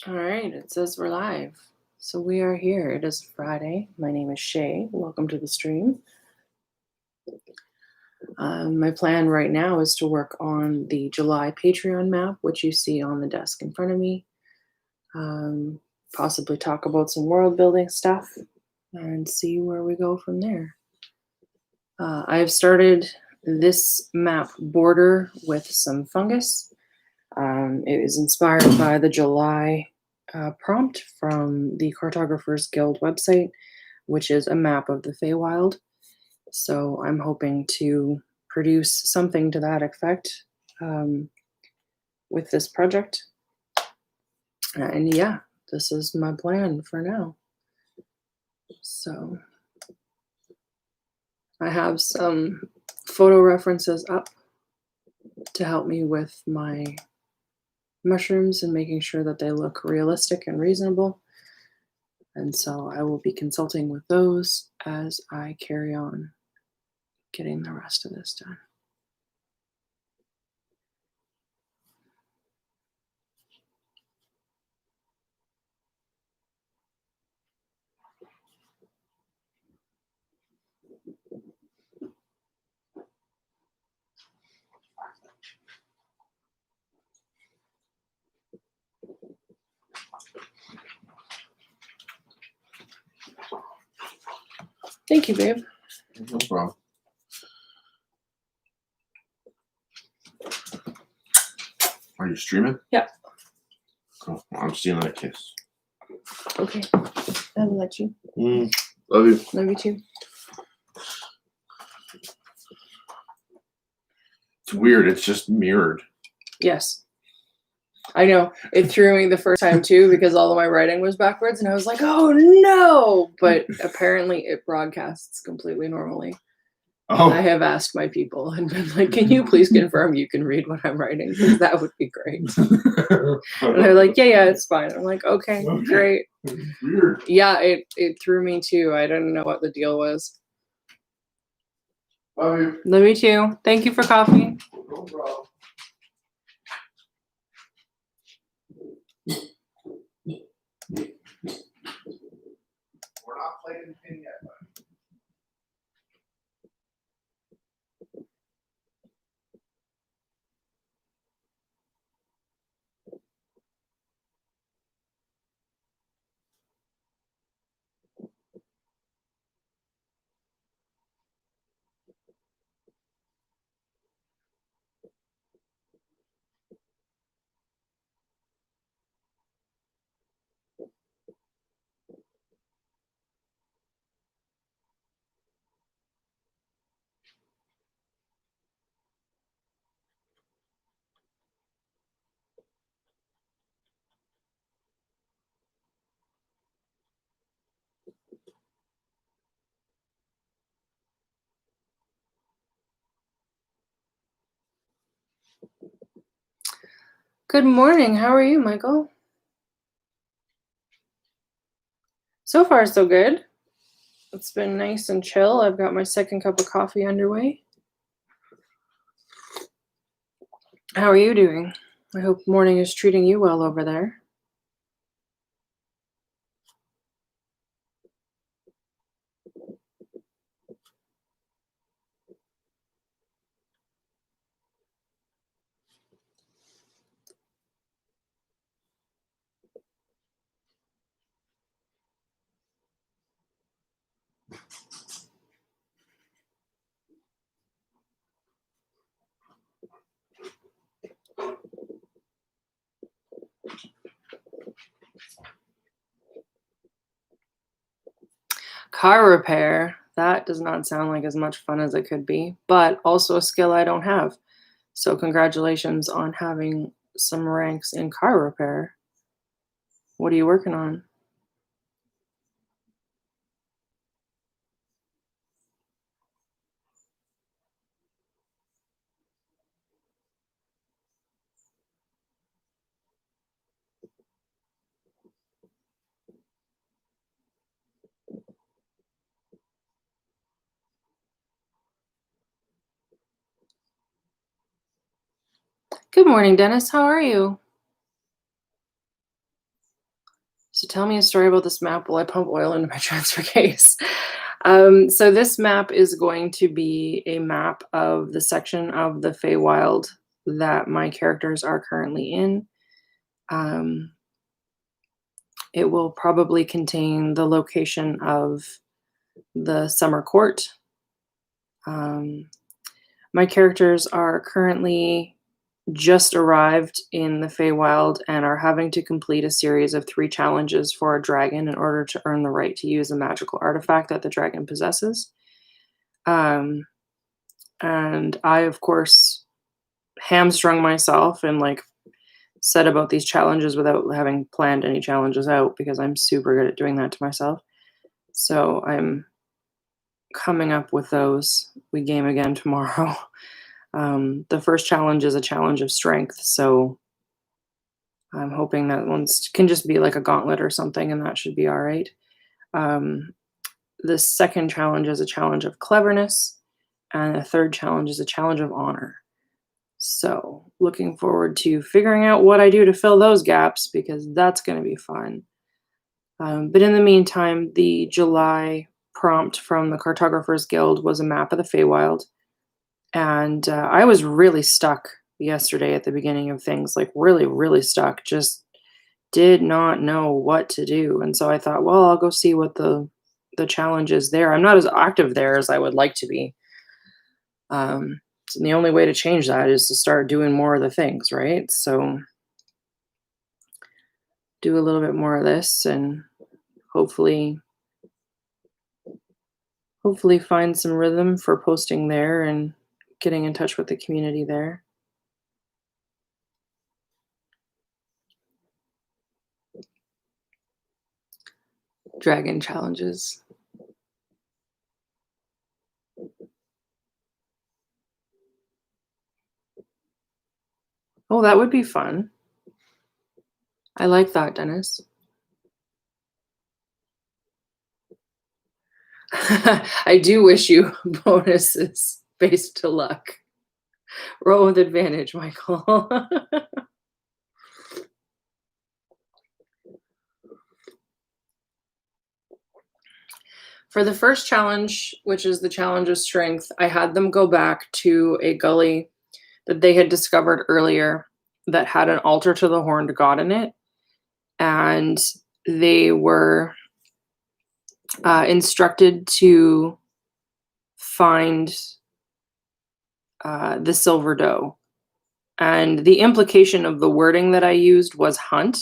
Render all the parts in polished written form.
All right, it says we're live. So we are here. It is Friday. My name is Shay. Welcome to the stream. My plan right now is to work on the July Patreon map, which you see on the desk in front of me. Possibly talk about some world building stuff and see where we go from there. I have started this map border with some fungus. It is inspired by the July prompt from the Cartographers Guild website, which is a map of the Feywild. So I'm hoping to produce something to that effect with this project. And yeah, this is my plan for now. So I have some photo references up to help me with my mushrooms and making sure that they look realistic and reasonable. And so I will be consulting with those as I carry on getting the rest of this done. Thank you, babe. No problem. Are you streaming? Yeah. Cool. I'm stealing a kiss. Okay. I'll let you. Love you. Love you too. It's weird. It's just mirrored. Yes. I know. It threw me the first time too because all of my writing was backwards and I was like, oh no! But apparently it broadcasts completely normally. Oh. I have asked my people and been like, can you please confirm you can read what I'm writing? Because that would be great. And they're like, yeah, it's fine. I'm like, okay, great. Weird. Yeah, it threw me too. I didn't know what the deal was. Love you. Love you too. Thank you for coffee. No problem. We're not playing pin yet, buddy. Good morning. How are you, Michael? So far, so good. It's been nice and chill. I've got my second cup of coffee underway. How are you doing? I hope morning is treating you well over there. Car repair. That does not sound like as much fun as it could be, but also a skill I don't have. So congratulations on having some ranks in car repair. What are you working on? Good morning, Dennis. How are you? tell me a story about this map while I pump oil into my transfer case. So this map is going to be a map of the section of the Feywild that my characters are currently in. Um, it will probably contain the location of the Summer Court. My characters are currently just arrived in the Feywild and are having to complete a series of 3 challenges for a dragon in order to earn the right to use a magical artifact that the dragon possesses. And I, of course, hamstrung myself and like set about these challenges without having planned any challenges out because I'm super good at doing that to myself. So I'm coming up with those. We game again tomorrow. The first challenge is a challenge of strength, so I'm hoping that one can just be like a gauntlet or something, and that should be all right. Um, the second challenge is a challenge of cleverness, and the third challenge is a challenge of honor. So, looking forward to figuring out what I do to fill those gaps because that's going to be fun. But in the meantime, the July prompt from the Cartographers Guild was a map of the Feywild. And I was really stuck yesterday at the beginning of things, like really, really stuck. Just did not know what to do. And so I thought, well, I'll go see what the challenge is there. I'm not as active there as I would like to be. And the only way to change that is to start doing more of the things, right? So do a little bit more of this and hopefully find some rhythm for posting there and getting in touch with the community there. Dragon challenges. Oh, that would be fun. I like that, Dennis. I do wish you bonuses based to luck. Roll with advantage, Michael. For the first challenge, which is the challenge of strength, I had them go back to a gully that they had discovered earlier that had an altar to the horned god in it. And they were instructed to find the silver doe. And the implication of the wording that I used was hunt,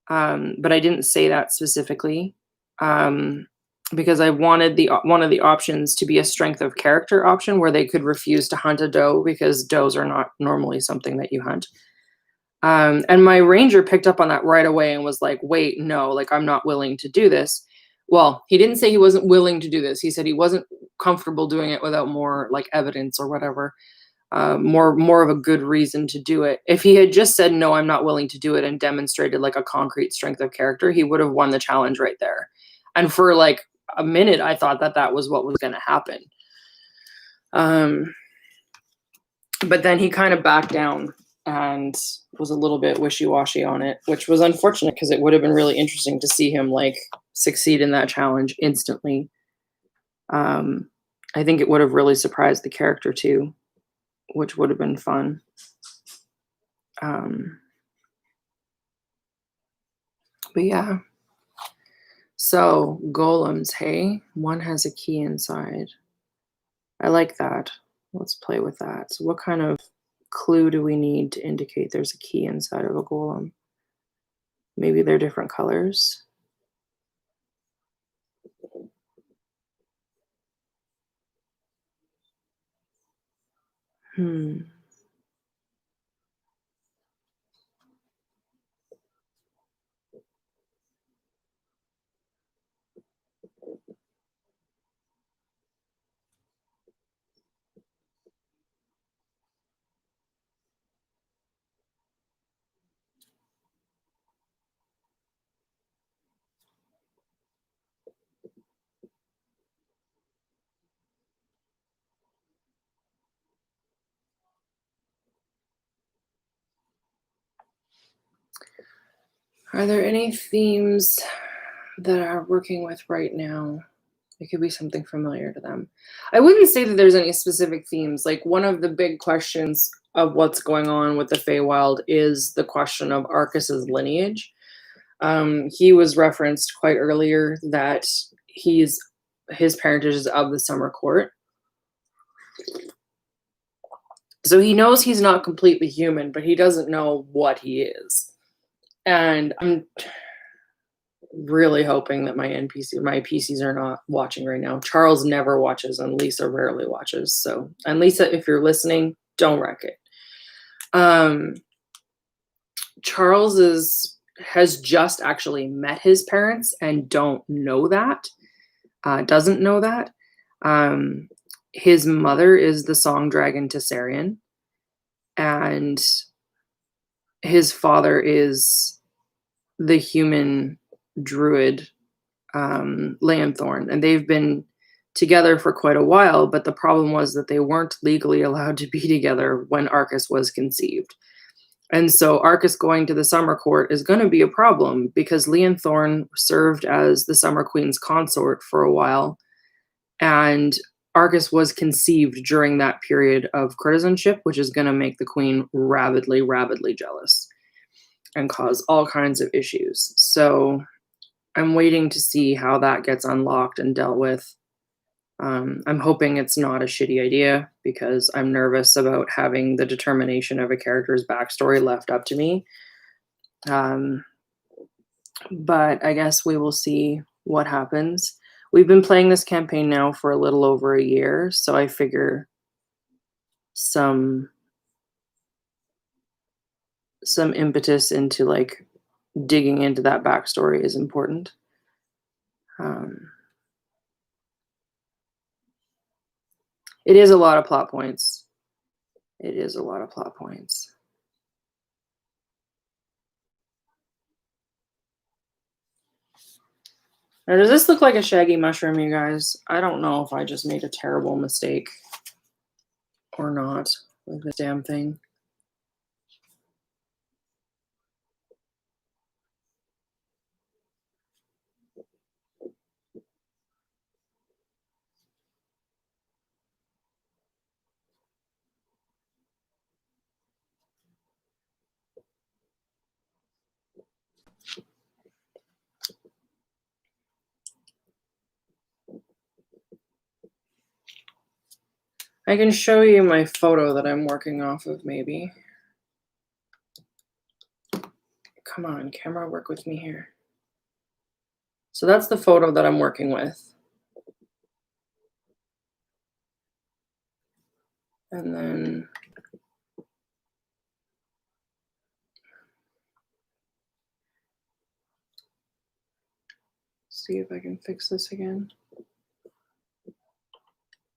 but I didn't say that specifically because I wanted one of the options to be a strength of character option where they could refuse to hunt a doe because does are not normally something that you hunt. And my ranger picked up on that right away and was like, wait, no, like I'm not willing to do this. Well, he didn't say he wasn't willing to do this. He said he wasn't comfortable doing it without more like evidence or whatever. More of a good reason to do it. If he had just said, no, I'm not willing to do it and demonstrated like a concrete strength of character, he would have won the challenge right there. And for like a minute, I thought that that was what was going to happen. But then he kind of backed down and was a little bit wishy-washy on it, which was unfortunate because it would have been really interesting to see him like succeed in that challenge instantly. I think it would have really surprised the character too, which would have been fun. But yeah. So golems, hey, one has a key inside. I like that. Let's play with that. So what kind of clue do we need to indicate there's a key inside of a golem? Maybe they're different colors. Are there any themes that are working with right now? It could be something familiar to them. I wouldn't say that there's any specific themes. Like one of the big questions of what's going on with the Feywild is the question of Arcus's lineage. He was referenced quite earlier that his parentage is of the Summer Court. So he knows he's not completely human, but he doesn't know what he is. And I'm really hoping that my PCs are not watching right now. Charles never watches and Lisa rarely watches. So, and Lisa, if you're listening, don't wreck it. Charles has just actually met his parents and doesn't know that. His mother is the song dragon Tessarian, and his father is the human druid Lanthorn, and they've been together for quite a while, but the problem was that they weren't legally allowed to be together when Arcus was conceived. And so Arcus going to the Summer Court is going to be a problem because Lanthorn served as the Summer Queen's consort for a while, and Arcus was conceived during that period of courtesanship, which is going to make the queen rabidly, rabidly jealous and cause all kinds of issues. So I'm waiting to see how that gets unlocked and dealt with. I'm hoping it's not a shitty idea because I'm nervous about having the determination of a character's backstory left up to me. But I guess we will see what happens. We've been playing this campaign now for a little over a year, so I figure some impetus into like digging into that backstory is important. It is a lot of plot points. It is a lot of plot points. Now, does this look like a shaggy mushroom, you guys? I don't know if I just made a terrible mistake or not with this damn thing. I can show you my photo that I'm working off of, maybe. Come on, camera, work with me here. So that's the photo that I'm working with. And then see if I can fix this again.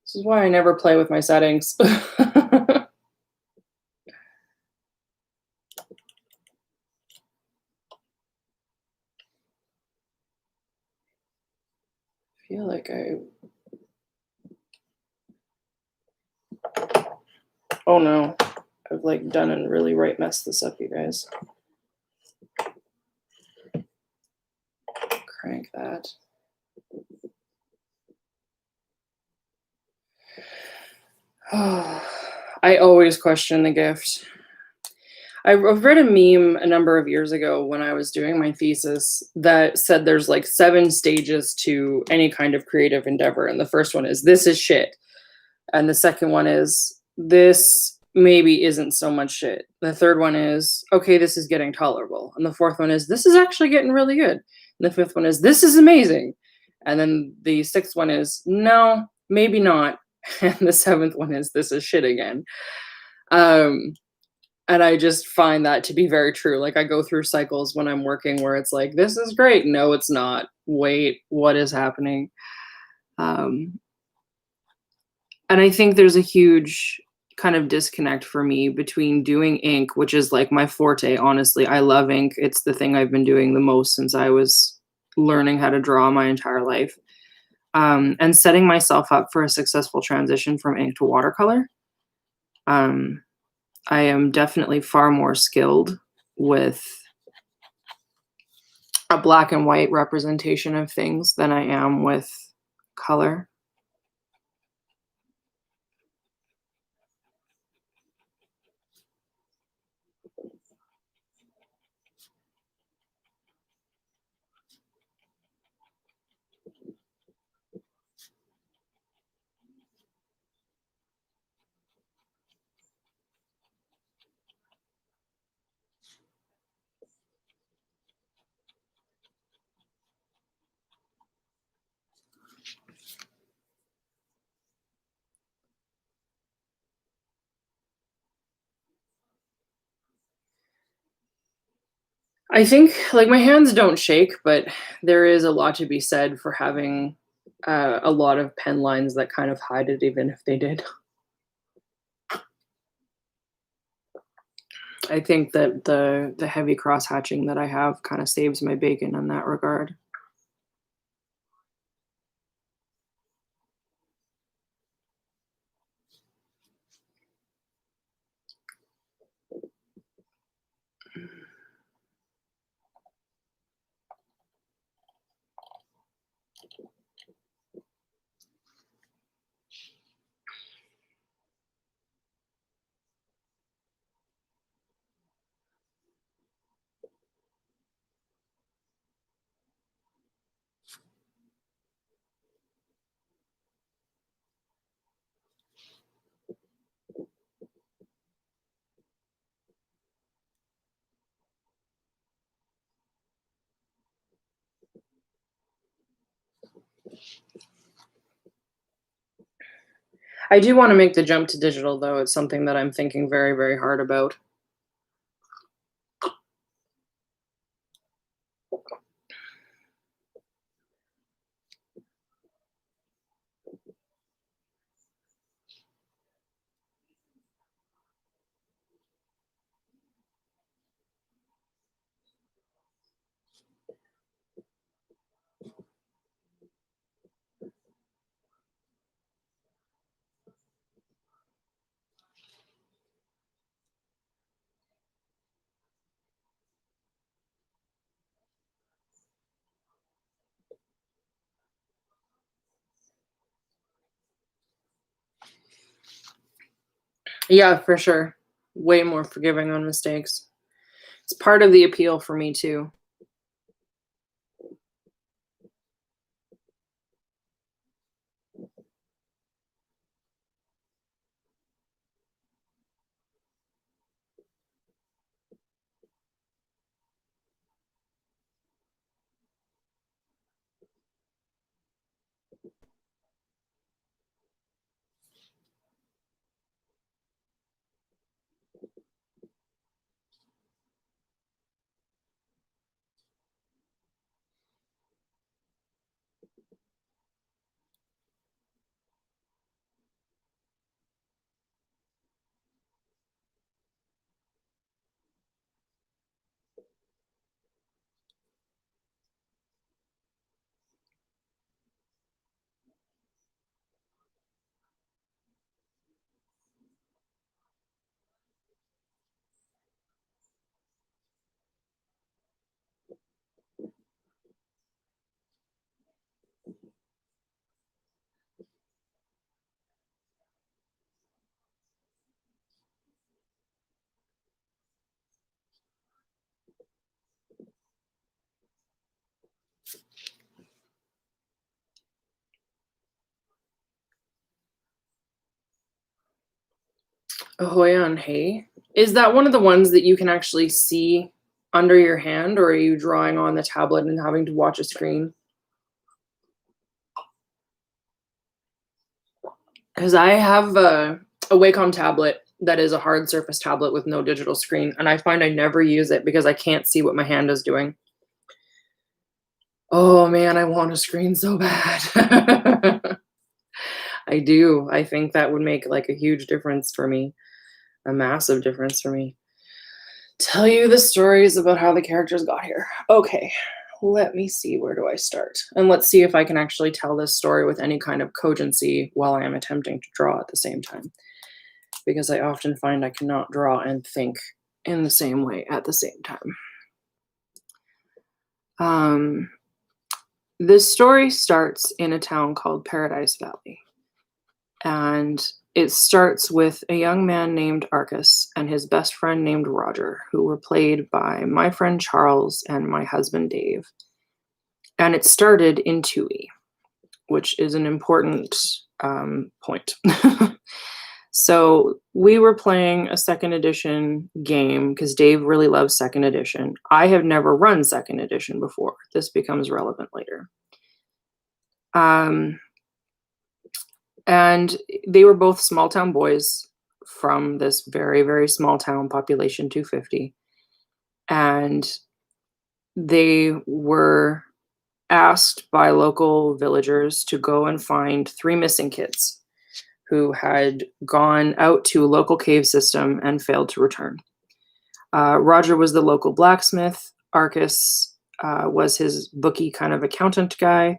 This is why I never play with my settings. I feel like oh no, I've like done and really messed this up, you guys. Crank that. I always question the gift. I read a meme a number of years ago when I was doing my thesis that said there's like 7 stages to any kind of creative endeavor. And the first one is, this is shit. And the second one is, this maybe isn't so much shit. The third one is, okay, this is getting tolerable. And the fourth one is, this is actually getting really good. And the fifth one is, this is amazing. And then the sixth one is, no, maybe not. And the seventh one is, this is shit again. And I just find that to be very true. Like I go through cycles when I'm working where it's like, this is great. No, it's not. Wait, what is happening? And I think there's a huge kind of disconnect for me between doing ink, which is like my forte. Honestly, I love ink. It's the thing I've been doing the most since I was learning how to draw my entire life. And setting myself up for a successful transition from ink to watercolor. I am definitely far more skilled with a black and white representation of things than I am with color. I think like my hands don't shake, but there is a lot to be said for having a lot of pen lines that kind of hide it, even if they did. I think that the heavy cross hatching that I have kind of saves my bacon in that regard. I do want to make the jump to digital though. It's something that I'm thinking very, very hard about. Yeah, for sure. Way more forgiving on mistakes. It's part of the appeal for me too. Ahoy on hay. Is that one of the ones that you can actually see under your hand, or are you drawing on the tablet and having to watch a screen? Because I have a Wacom tablet that is a hard surface tablet with no digital screen, and I find I never use it because I can't see what my hand is doing. Oh man, I want a screen so bad. I do. I think that would make like a huge difference for me, a massive difference for me. Tell you the stories about how the characters got here. Okay, let me see. Where do I start? And let's see if I can actually tell this story with any kind of cogency while I am attempting to draw at the same time. Because I often find I cannot draw and think in the same way at the same time. Um, this story starts in a town called Paradise Valley. And it starts with a young man named Arcus and his best friend named Roger, who were played by my friend Charles and my husband Dave. And it started in Tui, which is an important point. So we were playing a second edition game because Dave really loves second edition. I have never run second edition before. This becomes relevant later. And they were both small town boys from this very, very small town, population 250. And they were asked by local villagers to go and find 3 missing kids who had gone out to a local cave system and failed to return. Roger was the local blacksmith. Arcus was his bookie kind of accountant guy.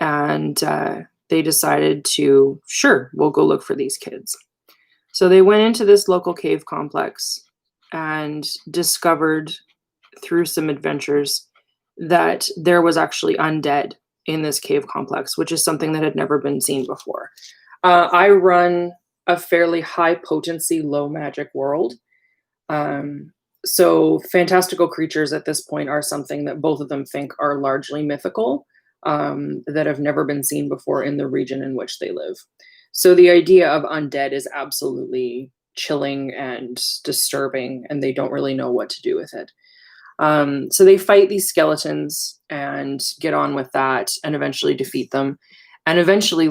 And they decided to, sure, we'll go look for these kids. So they went into this local cave complex and discovered through some adventures that there was actually undead in this cave complex, which is something that had never been seen before. I run a fairly high potency, low magic world. So fantastical creatures at this point are something that both of them think are largely mythical, that have never been seen before in the region in which they live. So the idea of undead is absolutely chilling and disturbing, and they don't really know what to do with it. So they fight these skeletons and get on with that and eventually defeat them and eventually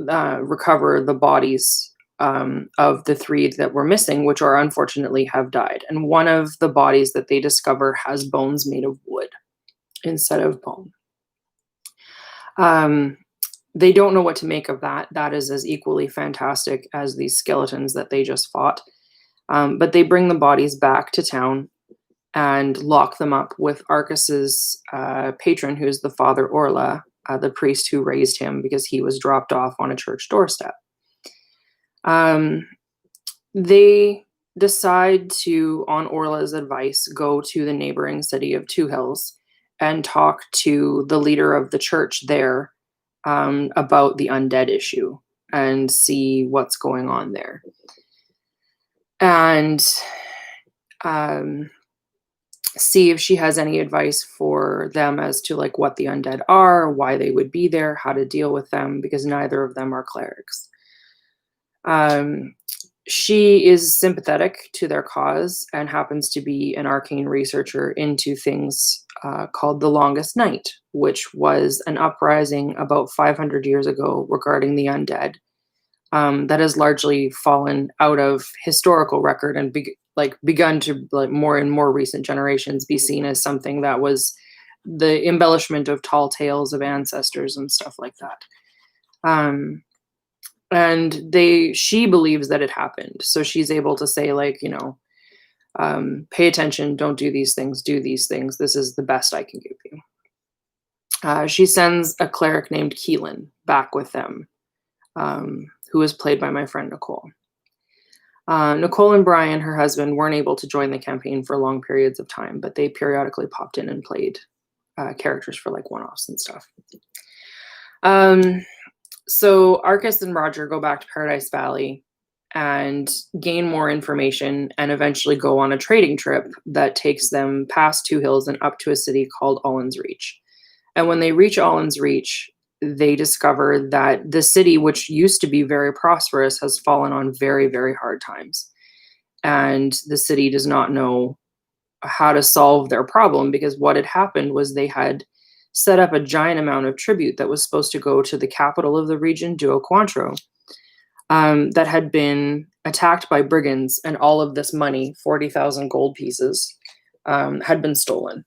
recover the bodies of the 3 that were missing, which are unfortunately have died. And one of the bodies that they discover has bones made of wood instead of bone. They don't know what to make of that. That is as equally fantastic as these skeletons that they just fought. But they bring the bodies back to town and lock them up with Arcus's patron, who's the Father Orla, the priest who raised him because he was dropped off on a church doorstep. They decide to, on Orla's advice, go to the neighboring city of Two Hills and talk to the leader of the church there about the undead issue and see what's going on there. And see if she has any advice for them as to like what the undead are, why they would be there, how to deal with them, because neither of them are clerics. She is sympathetic to their cause and happens to be an arcane researcher into things called the Longest Night, which was an uprising about 500 years ago regarding the undead that has largely fallen out of historical record and begun to, like, more and more recent generations, be seen as something that was the embellishment of tall tales of ancestors and stuff like that. And she believes that it happened. So she's able to say, like, pay attention, don't do these things, do these things. This is the best I can give you. She sends a cleric named Keelan back with them, who is played by my friend Nicole. Nicole and Brian, her husband, weren't able to join the campaign for long periods of time, but they periodically popped in and played characters for like one-offs and stuff. So Arcus and Roger go back to Paradise Valley and gain more information and eventually go on a trading trip that takes them past Two Hills and up to a city called Allen's Reach. And when they reach Allen's Reach, they discover that the city, which used to be very prosperous, has fallen on very, very hard times. And the city does not know how to solve their problem, because what had happened was they had set up a giant amount of tribute that was supposed to go to the capital of the region, Duoquantro, that had been attacked by brigands, and all of this money, 40,000 gold pieces, had been stolen.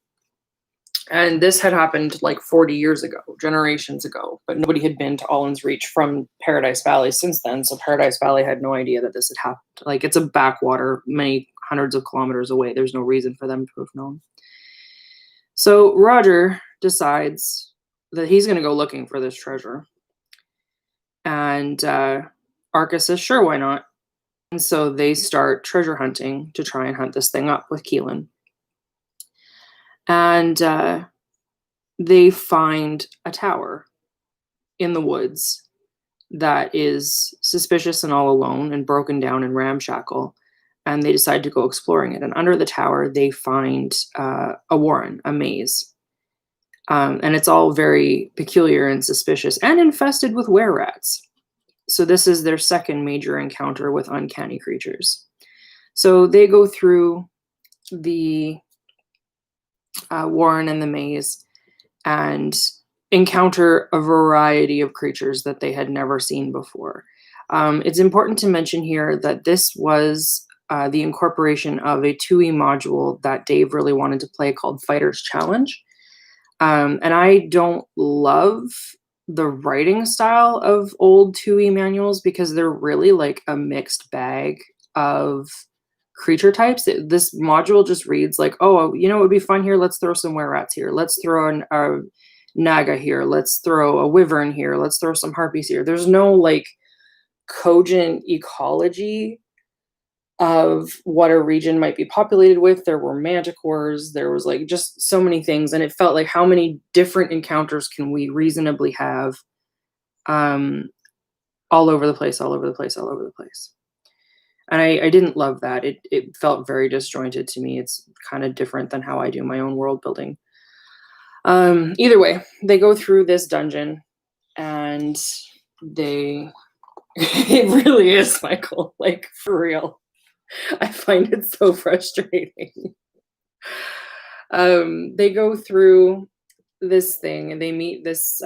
And this had happened like 40 years ago, generations ago, but nobody had been to Allen's Reach from Paradise Valley since then. So Paradise Valley had no idea that this had happened. Like, it's a backwater many hundreds of kilometers away. There's no reason for them to have known. So Roger decides that he's going to go looking for this treasure. And Arcus says, sure, why not? And so they start treasure hunting to try and hunt this thing up with Keelan. And they find a tower in the woods that is suspicious and all alone and broken down and ramshackle. And they decide to go exploring it. And under the tower, they find a warren, a maze. And it's all very peculiar and suspicious and infested with were-rats. So this is their second major encounter with uncanny creatures. So they go through the warren and the maze and encounter a variety of creatures that they had never seen before. It's important to mention here that this was the incorporation of a 2e module that Dave really wanted to play called Fighter's Challenge. And I don't love the writing style of old 2e manuals because they're really like a mixed bag of creature types. This module just reads like, oh, you know, it would be fun here. Let's throw some were-rats here. Let's throw a naga here. Let's throw a wyvern here. Let's throw some harpies here. There's no like cogent ecology of what a region might be populated with. There were manticores. There was like just so many things. And it felt like how many different encounters can we reasonably have all over the place, all over the place, all over the place. And I didn't love that. It felt very disjointed to me. It's kind of different than how I do my own world building. Either way, they go through this dungeon and it really is, Michael, like for real. I find it so frustrating. They go through this thing and they meet this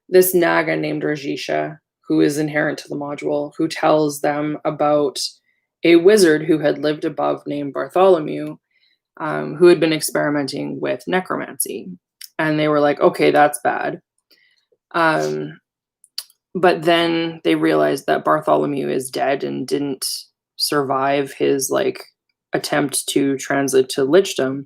this naga named Rajisha, who is inherent to the module, who tells them about a wizard who had lived above named Bartholomew, who had been experimenting with necromancy. And they were like, okay, that's bad. But then they realized that Bartholomew is dead and didn't survive his like attempt to translate to lichdom,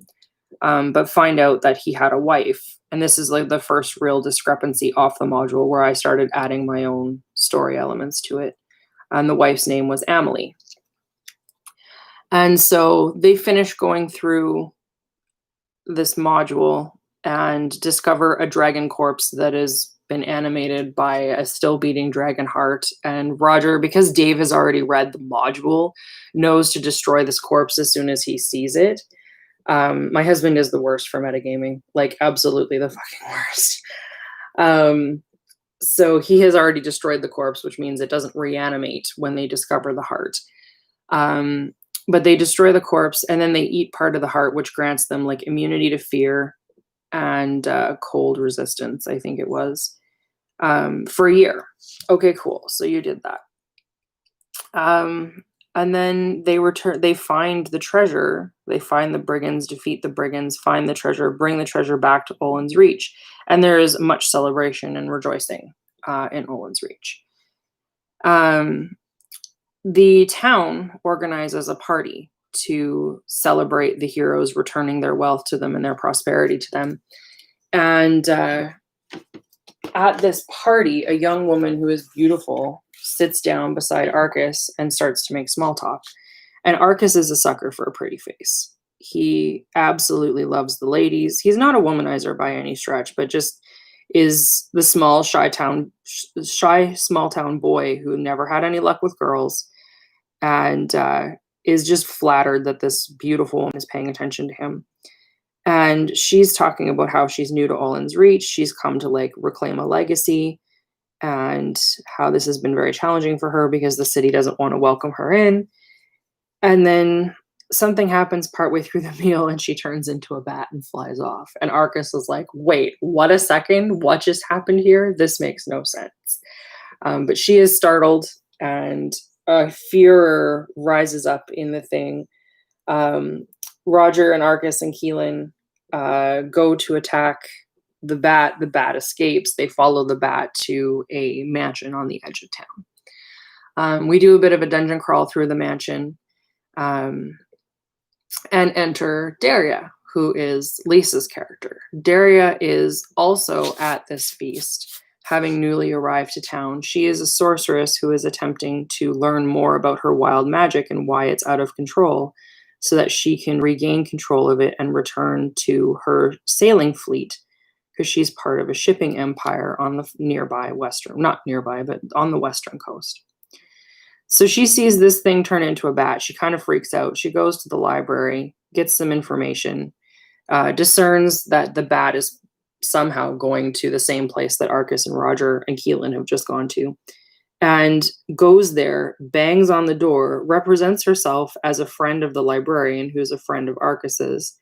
but find out that he had a wife. And this is like the first real discrepancy off the module where I started adding my own story elements to it. And the wife's name was Amelie. And so they finish going through this module and discover a dragon corpse that has been animated by a still beating dragon heart. And Roger, because Dave has already read the module, knows to destroy this corpse as soon as he sees it. My husband is the worst for metagaming, like absolutely the fucking worst. So he has already destroyed the corpse, which means it doesn't reanimate when they discover the heart. But they destroy the corpse and then they eat part of the heart, which grants them like immunity to fear and cold resistance, I think it was, for a year. Okay, cool. So you did that. And then they find the treasure. They find the brigands, defeat the brigands, find the treasure, bring the treasure back to Olin's Reach. And there is much celebration and rejoicing in Olin's Reach. The town organizes a party to celebrate the heroes returning their wealth to them and their prosperity to them. And at this party, a young woman who is beautiful sits down beside Arcus and starts to make small talk. And Arcus is a sucker for a pretty face. He absolutely loves the ladies. He's not a womanizer by any stretch, but just is the shy small town boy who never had any luck with girls and is just flattered that this beautiful woman is paying attention to him. And she's talking about how she's new to Olin's Reach. She's come to like reclaim a legacy and how this has been very challenging for her because the city doesn't want to welcome her in. And then something happens partway through the meal and she turns into a bat and flies off. And Arcus is like, wait, what a second? What just happened here? This makes no sense. But she is startled and fear rises up in the thing. Roger and Arcus and Keelan go to attack the bat. The bat escapes. They follow the bat to a mansion on the edge of town. We do a bit of a dungeon crawl through the mansion and enter Daria, who is Lisa's character. Daria is also at this feast, having newly arrived to town. She is a sorceress who is attempting to learn more about her wild magic and why it's out of control, so that she can regain control of it and return to her sailing fleet, because she's part of a shipping empire on the nearby western, not nearby, but on the western coast. So she sees this thing turn into a bat. She kind of freaks out. She goes to the library, gets some information, discerns that the bat is somehow going to the same place that Arcus and Roger and Keelan have just gone to, and goes there, bangs on the door, represents herself as a friend of the librarian who's a friend of Arcus's,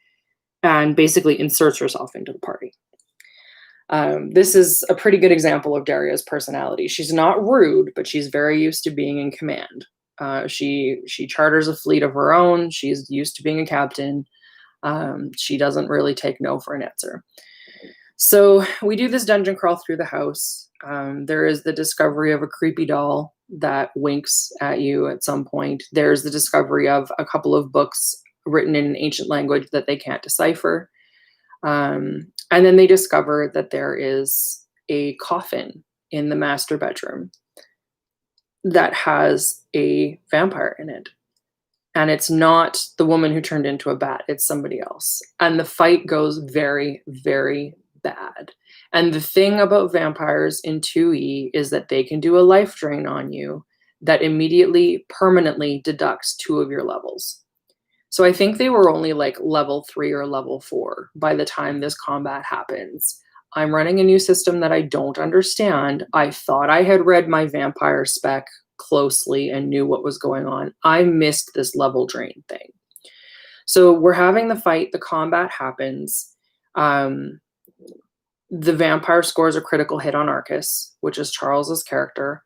and basically inserts herself into the party. This is a pretty good example of Daria's personality. She's not rude, but she's very used to being in command. She charters a fleet of her own. She's used to being a captain. She doesn't really take no for an answer. So we do this dungeon crawl through the house. There is the discovery of a creepy doll that winks at you at some point. There's the discovery of a couple of books written in an ancient language that they can't decipher. And then they discover that there is a coffin in the master bedroom that has a vampire in it. And it's not the woman who turned into a bat, it's somebody else. And the fight goes very, very bad. And the thing about vampires in 2E is that they can do a life drain on you that immediately, permanently deducts 2 of your levels. So I think they were only like level 3 or level 4 by the time this combat happens. I'm running a new system that I don't understand. I thought I had read my vampire spec closely and knew what was going on. I missed this level drain thing. So we're having the fight. The combat happens. The vampire scores a critical hit on Arcus, which is Charles's character.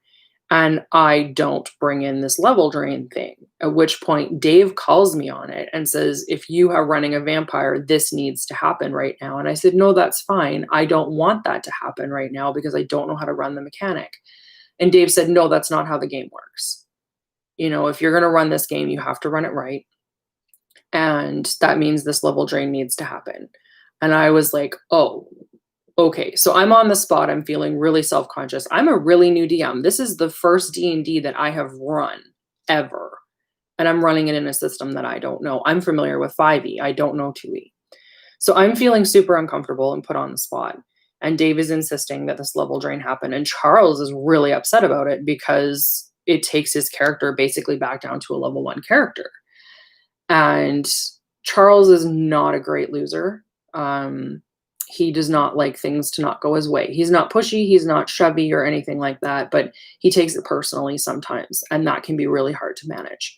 And I don't bring in this level drain thing, at which point Dave calls me on it and says, if you are running a vampire, this needs to happen right now. And I said, no, that's fine. I don't want that to happen right now because I don't know how to run the mechanic. And Dave said, no, that's not how the game works. You know, if you're going to run this game, you have to run it right. And that means this level drain needs to happen. And I was like, oh, okay, so I'm on the spot. I'm feeling really self-conscious. I'm a really new DM. This is the first D&D that I have run ever. And I'm running it in a system that I don't know. I'm familiar with 5e. I don't know 2e. So I'm feeling super uncomfortable and put on the spot. And Dave is insisting that this level drain happen. And Charles is really upset about it because it takes his character basically back down to a level 1 character. And Charles is not a great loser. He does not like things to not go his way. He's not pushy, he's not shovey or anything like that, but he takes it personally sometimes, and that can be really hard to manage.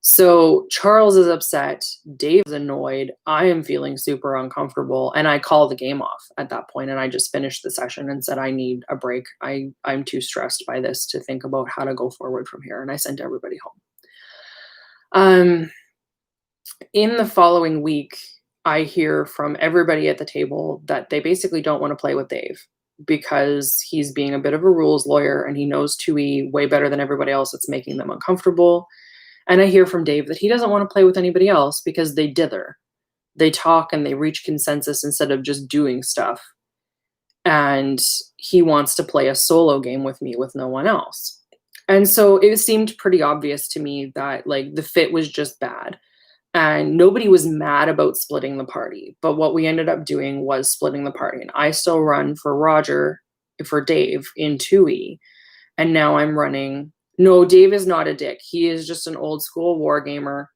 So Charles is upset, Dave's annoyed, I am feeling super uncomfortable, and I call the game off at that point, and I just finished the session and said I need a break. I'm too stressed by this to think about how to go forward from here, and I sent everybody home. In the following week, I hear from everybody at the table that they basically don't want to play with Dave because he's being a bit of a rules lawyer and he knows 2E way better than everybody else. It's making them uncomfortable. And I hear from Dave that he doesn't want to play with anybody else because they dither. They talk and they reach consensus instead of just doing stuff. And he wants to play a solo game with me with no one else. And so it seemed pretty obvious to me that like the fit was just bad. And nobody was mad about splitting the party. But what we ended up doing was splitting the party. And I still run for Dave in 2E. And now I'm running. No, Dave is not a dick. He is just an old school war gamer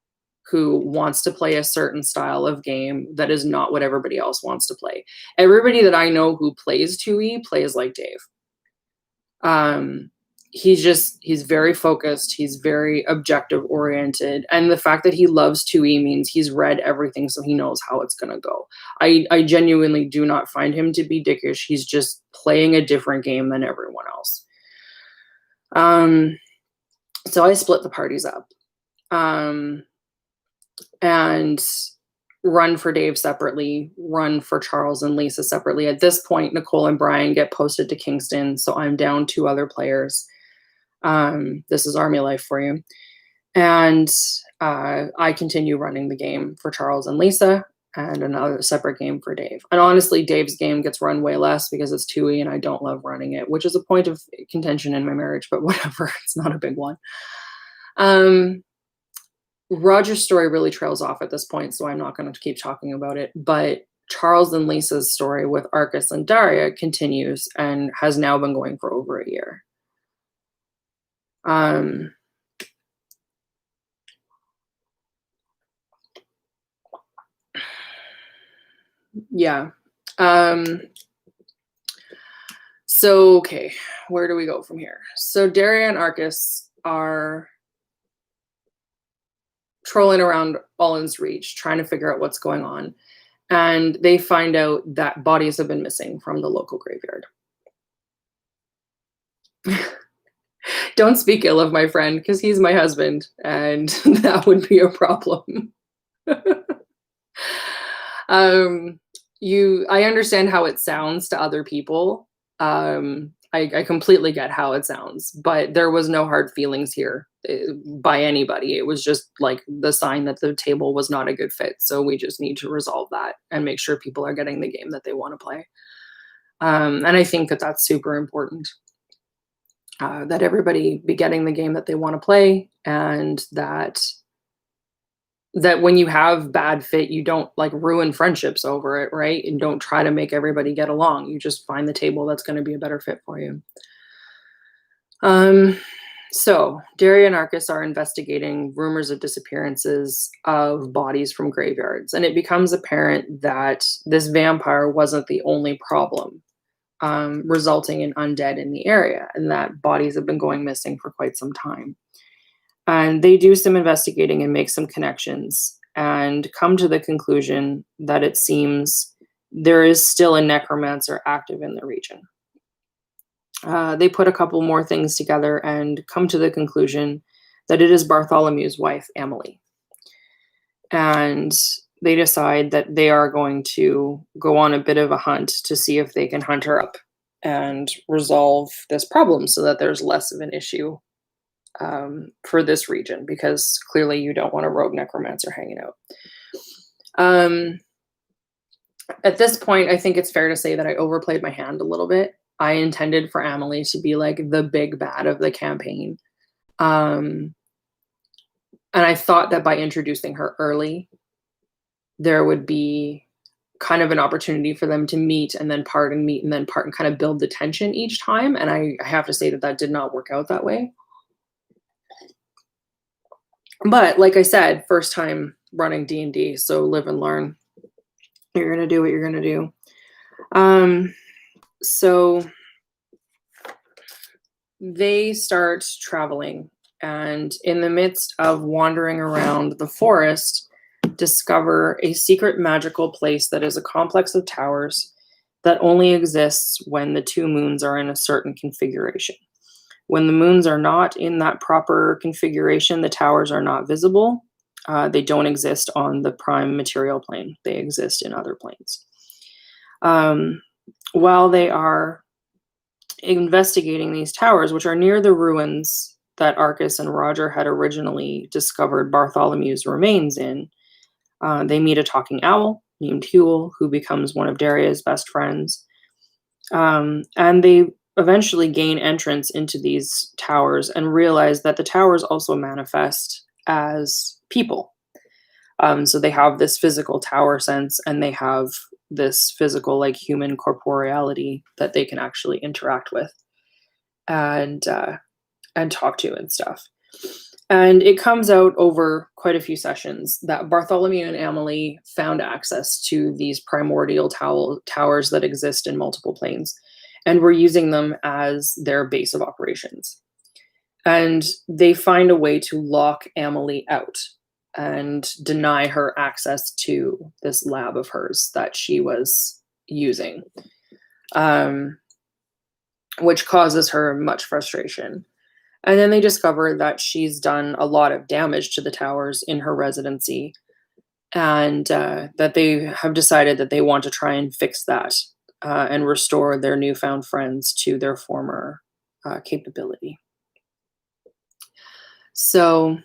who wants to play a certain style of game that is not what everybody else wants to play. Everybody that I know who plays 2E plays like Dave. He's very focused. He's very objective oriented. And the fact that he loves 2E means he's read everything, so he knows how it's going to go. I genuinely do not find him to be dickish. He's just playing a different game than everyone else. So I split the parties up. And run for Dave separately, run for Charles and Lisa separately. At this point, Nicole and Brian get posted to Kingston, so I'm down 2 other players. This is Army life for you. And I continue running the game for Charles and Lisa and another separate game for Dave. And honestly, Dave's game gets run way less because it's 2E and I don't love running it, which is a point of contention in my marriage, but whatever, it's not a big one. Roger's story really trails off at this point, so I'm not going to keep talking about it. But Charles and Lisa's story with Arcus and Daria continues and has now been going for over a year. Yeah. So, okay, where do we go from here? So Daria and Arcus are trolling around Allen's Reach, trying to figure out what's going on. And they find out that bodies have been missing from the local graveyard. Don't speak ill of my friend, because he's my husband, and that would be a problem. I understand how it sounds to other people. I completely get how it sounds, but there was no hard feelings here by anybody. It was just like the sign that the table was not a good fit. So we just need to resolve that and make sure people are getting the game that they want to play. And I think that that's super important. That everybody be getting the game that they want to play, and that when you have bad fit, you don't like ruin friendships over it, right? And don't try to make everybody get along. You just find the table that's going to be a better fit for you. So Daria and Arcus are investigating rumors of disappearances of bodies from graveyards, and it becomes apparent that this vampire wasn't the only problem resulting in undead in the area, and that bodies have been going missing for quite some time. And they do some investigating and make some connections and come to the conclusion that it seems there is still a necromancer active in the region. They put a couple more things together and come to the conclusion that it is Bartholomew's wife, Emily. And they decide that they are going to go on a bit of a hunt to see if they can hunt her up and resolve this problem so that there's less of an issue for this region, because clearly you don't want a rogue necromancer hanging out. At this point, I think it's fair to say that I overplayed my hand a little bit. I intended for Emily to be like the big bad of the campaign. And I thought that by introducing her early, there would be kind of an opportunity for them to meet and then part and meet and then part, and kind of build the tension each time. And I have to say that that did not work out that way. But like I said, first time running D&D, so live and learn. You're going to do what you're going to do. So they start traveling, and in the midst of wandering around the forest, discover a secret magical place that is a complex of towers that only exists when the two moons are in a certain configuration. When the moons are not in that proper configuration, the towers are not visible. They don't exist on the prime material plane. They exist in other planes. While they are investigating these towers, which are near the ruins that Arcus and Roger had originally discovered Bartholomew's remains in, they meet a talking owl named Huel, who becomes one of Daria's best friends. And they eventually gain entrance into these towers and realize that the towers also manifest as people. So they have this physical tower sense, and they have this physical, like, human corporeality that they can actually interact with and talk to and stuff. And it comes out over quite a few sessions that Bartholomew and Emily found access to these primordial towers that exist in multiple planes, and were using them as their base of operations. And they find a way to lock Emily out and deny her access to this lab of hers that she was using, which causes her much frustration. And then they discover that she's done a lot of damage to the towers in her residency, and that they have decided that they want to try and fix that and restore their newfound friends to their former capability. So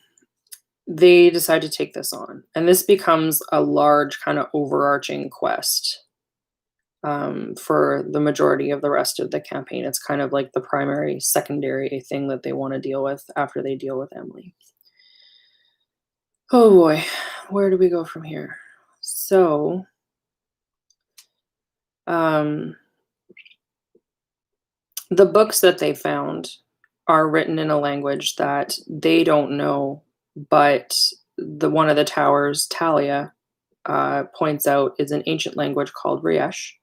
they decide to take this on, and this becomes a large kind of overarching quest for the majority of the rest of the campaign. It's kind of like the primary, secondary thing that they want to deal with after they deal with Emily. Oh boy, where do we go from here? So, um, the books that they found are written in a language that they don't know, but the one of the towers, Talia, points out is an ancient language called Riesh,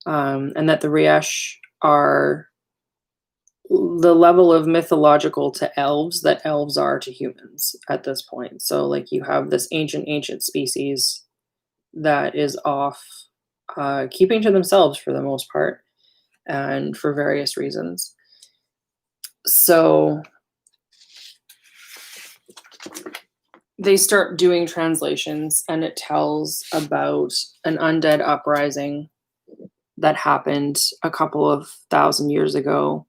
and that the Riesh are the level of mythological to elves that elves are to humans at this point. So, like, you have this ancient species that is off, keeping to themselves for the most part, and for various reasons. So they start doing translations, and it tells about an undead uprising that happened a couple of thousand years ago,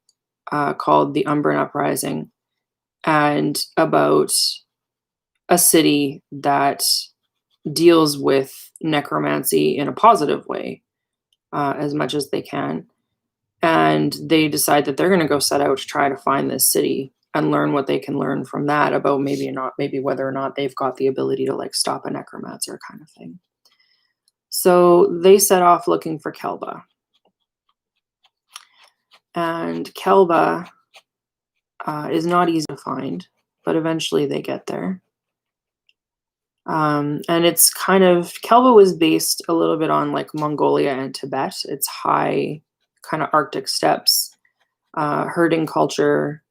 called the Umbran Uprising, and about a city that deals with necromancy in a positive way, as much as they can. And they decide that they're going to go set out to try to find this city and learn what they can learn from that about maybe whether or not they've got the ability to like stop a necromancer kind of thing. So they set off looking for Kelba. And Kelba is not easy to find, but eventually they get there. And it's kind of, Kelba was based a little bit on like Mongolia and Tibet. It's high, kind of Arctic steppes, herding culture,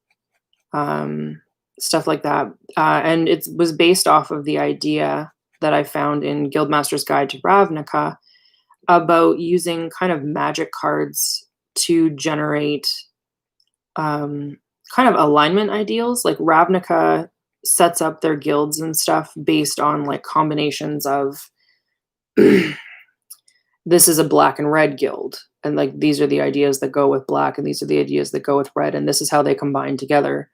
stuff like that. And it was based off of the idea that I found in Guildmaster's Guide to Ravnica about using kind of magic cards to generate kind of alignment ideals. Like Ravnica sets up their guilds and stuff based on like combinations of this is a black and red guild, and like these are the ideas that go with black and these are the ideas that go with red, and this is how they combine together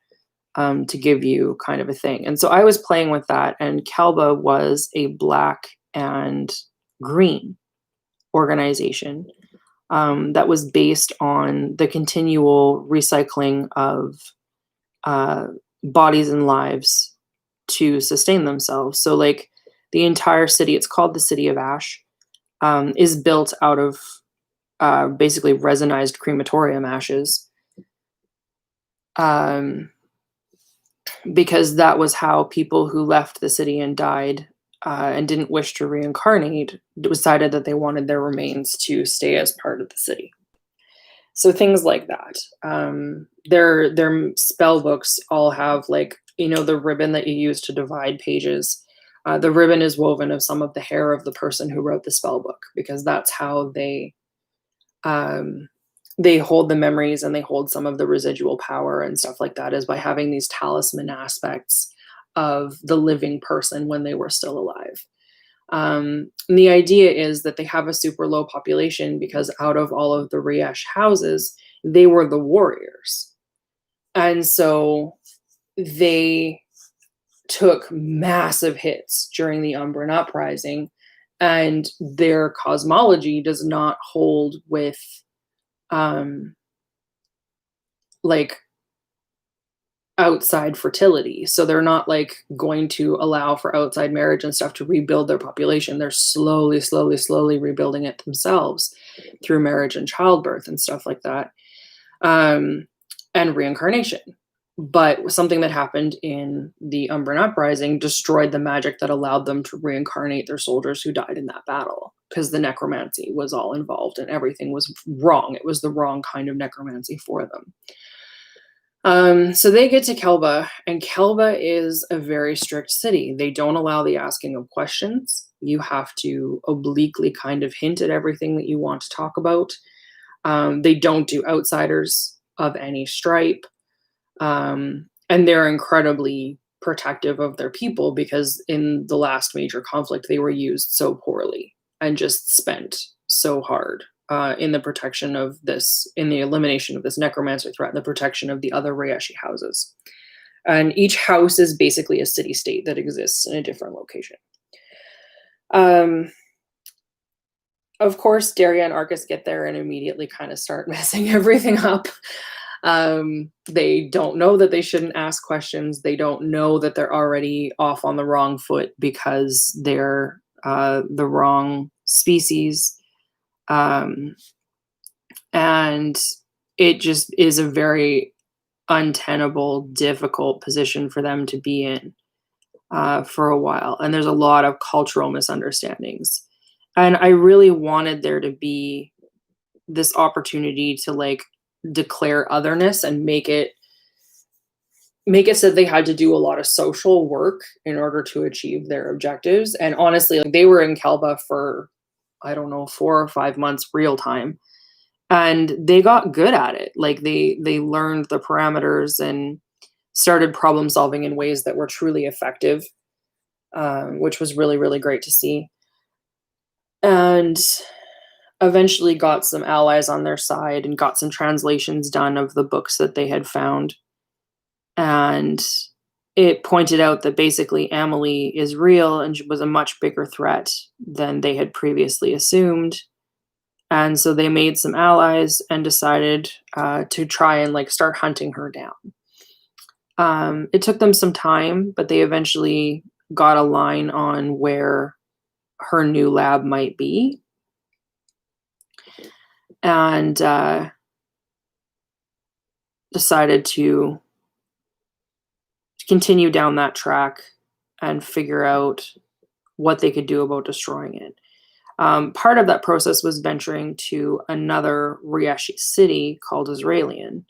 to give you kind of a thing. And so I was playing with that, and Kelba was a black and green organization that was based on the continual recycling of bodies and lives to sustain themselves. So, like, the entire city, it's called the City of Ash, is built out of basically resinized crematorium ashes. Because that was how people who left the city and died and didn't wish to reincarnate decided that they wanted their remains to stay as part of the city. So things like that. Their spell books all have, like, the ribbon that you use to divide pages. The ribbon is woven of some of the hair of the person who wrote the spell book, because that's how they hold the memories and they hold some of the residual power and stuff like that, is by having these talisman aspects of the living person when they were still alive. And the idea is that they have a super low population because out of all of the Riesh houses, they were the warriors. And so they took massive hits during the Umbran Uprising, and their cosmology does not hold with like outside fertility. So they're not like going to allow for outside marriage and stuff to rebuild their population. They're slowly rebuilding it themselves through marriage and childbirth and stuff like that, and reincarnation. But something that happened in the Umbran Uprising destroyed the magic that allowed them to reincarnate their soldiers who died in that battle, because the necromancy was all involved and everything was wrong. It was the wrong kind of necromancy for them. So they get to Kelba, and Kelba is a very strict city. They don't allow the asking of questions. You have to obliquely kind of hint at everything that you want to talk about. They don't do outsiders of any stripe. And they're incredibly protective of their people, because in the last major conflict, they were used so poorly and just spent so hard in the protection of this, in the elimination of this necromancer threat, and the protection of the other Rieshi houses. And each house is basically a city-state that exists in a different location. Of course, Daria and Arcus get there and immediately kind of start messing everything up. They don't know that they shouldn't ask questions. They don't know that they're already off on the wrong foot because they're the wrong species. And it just is a very untenable, difficult position for them to be in for a while. And there's a lot of cultural misunderstandings. And I really wanted there to be this opportunity to like declare otherness and make it so they had to do a lot of social work in order to achieve their objectives. And honestly, like they were in Kelba for, I don't know, 4 or 5 months real time. And they got good at it. Like they learned the parameters and started problem solving in ways that were truly effective, which was really, really great to see. And eventually got some allies on their side and got some translations done of the books that they had found. And it pointed out that basically Amelie is real and was a much bigger threat than they had previously assumed. And so they made some allies and decided to try and like start hunting her down. It took them some time, but they eventually got a line on where her new lab might be. And decided to continue down that track and figure out what they could do about destroying it. Part of that process was venturing to another Riashi city called Israelian.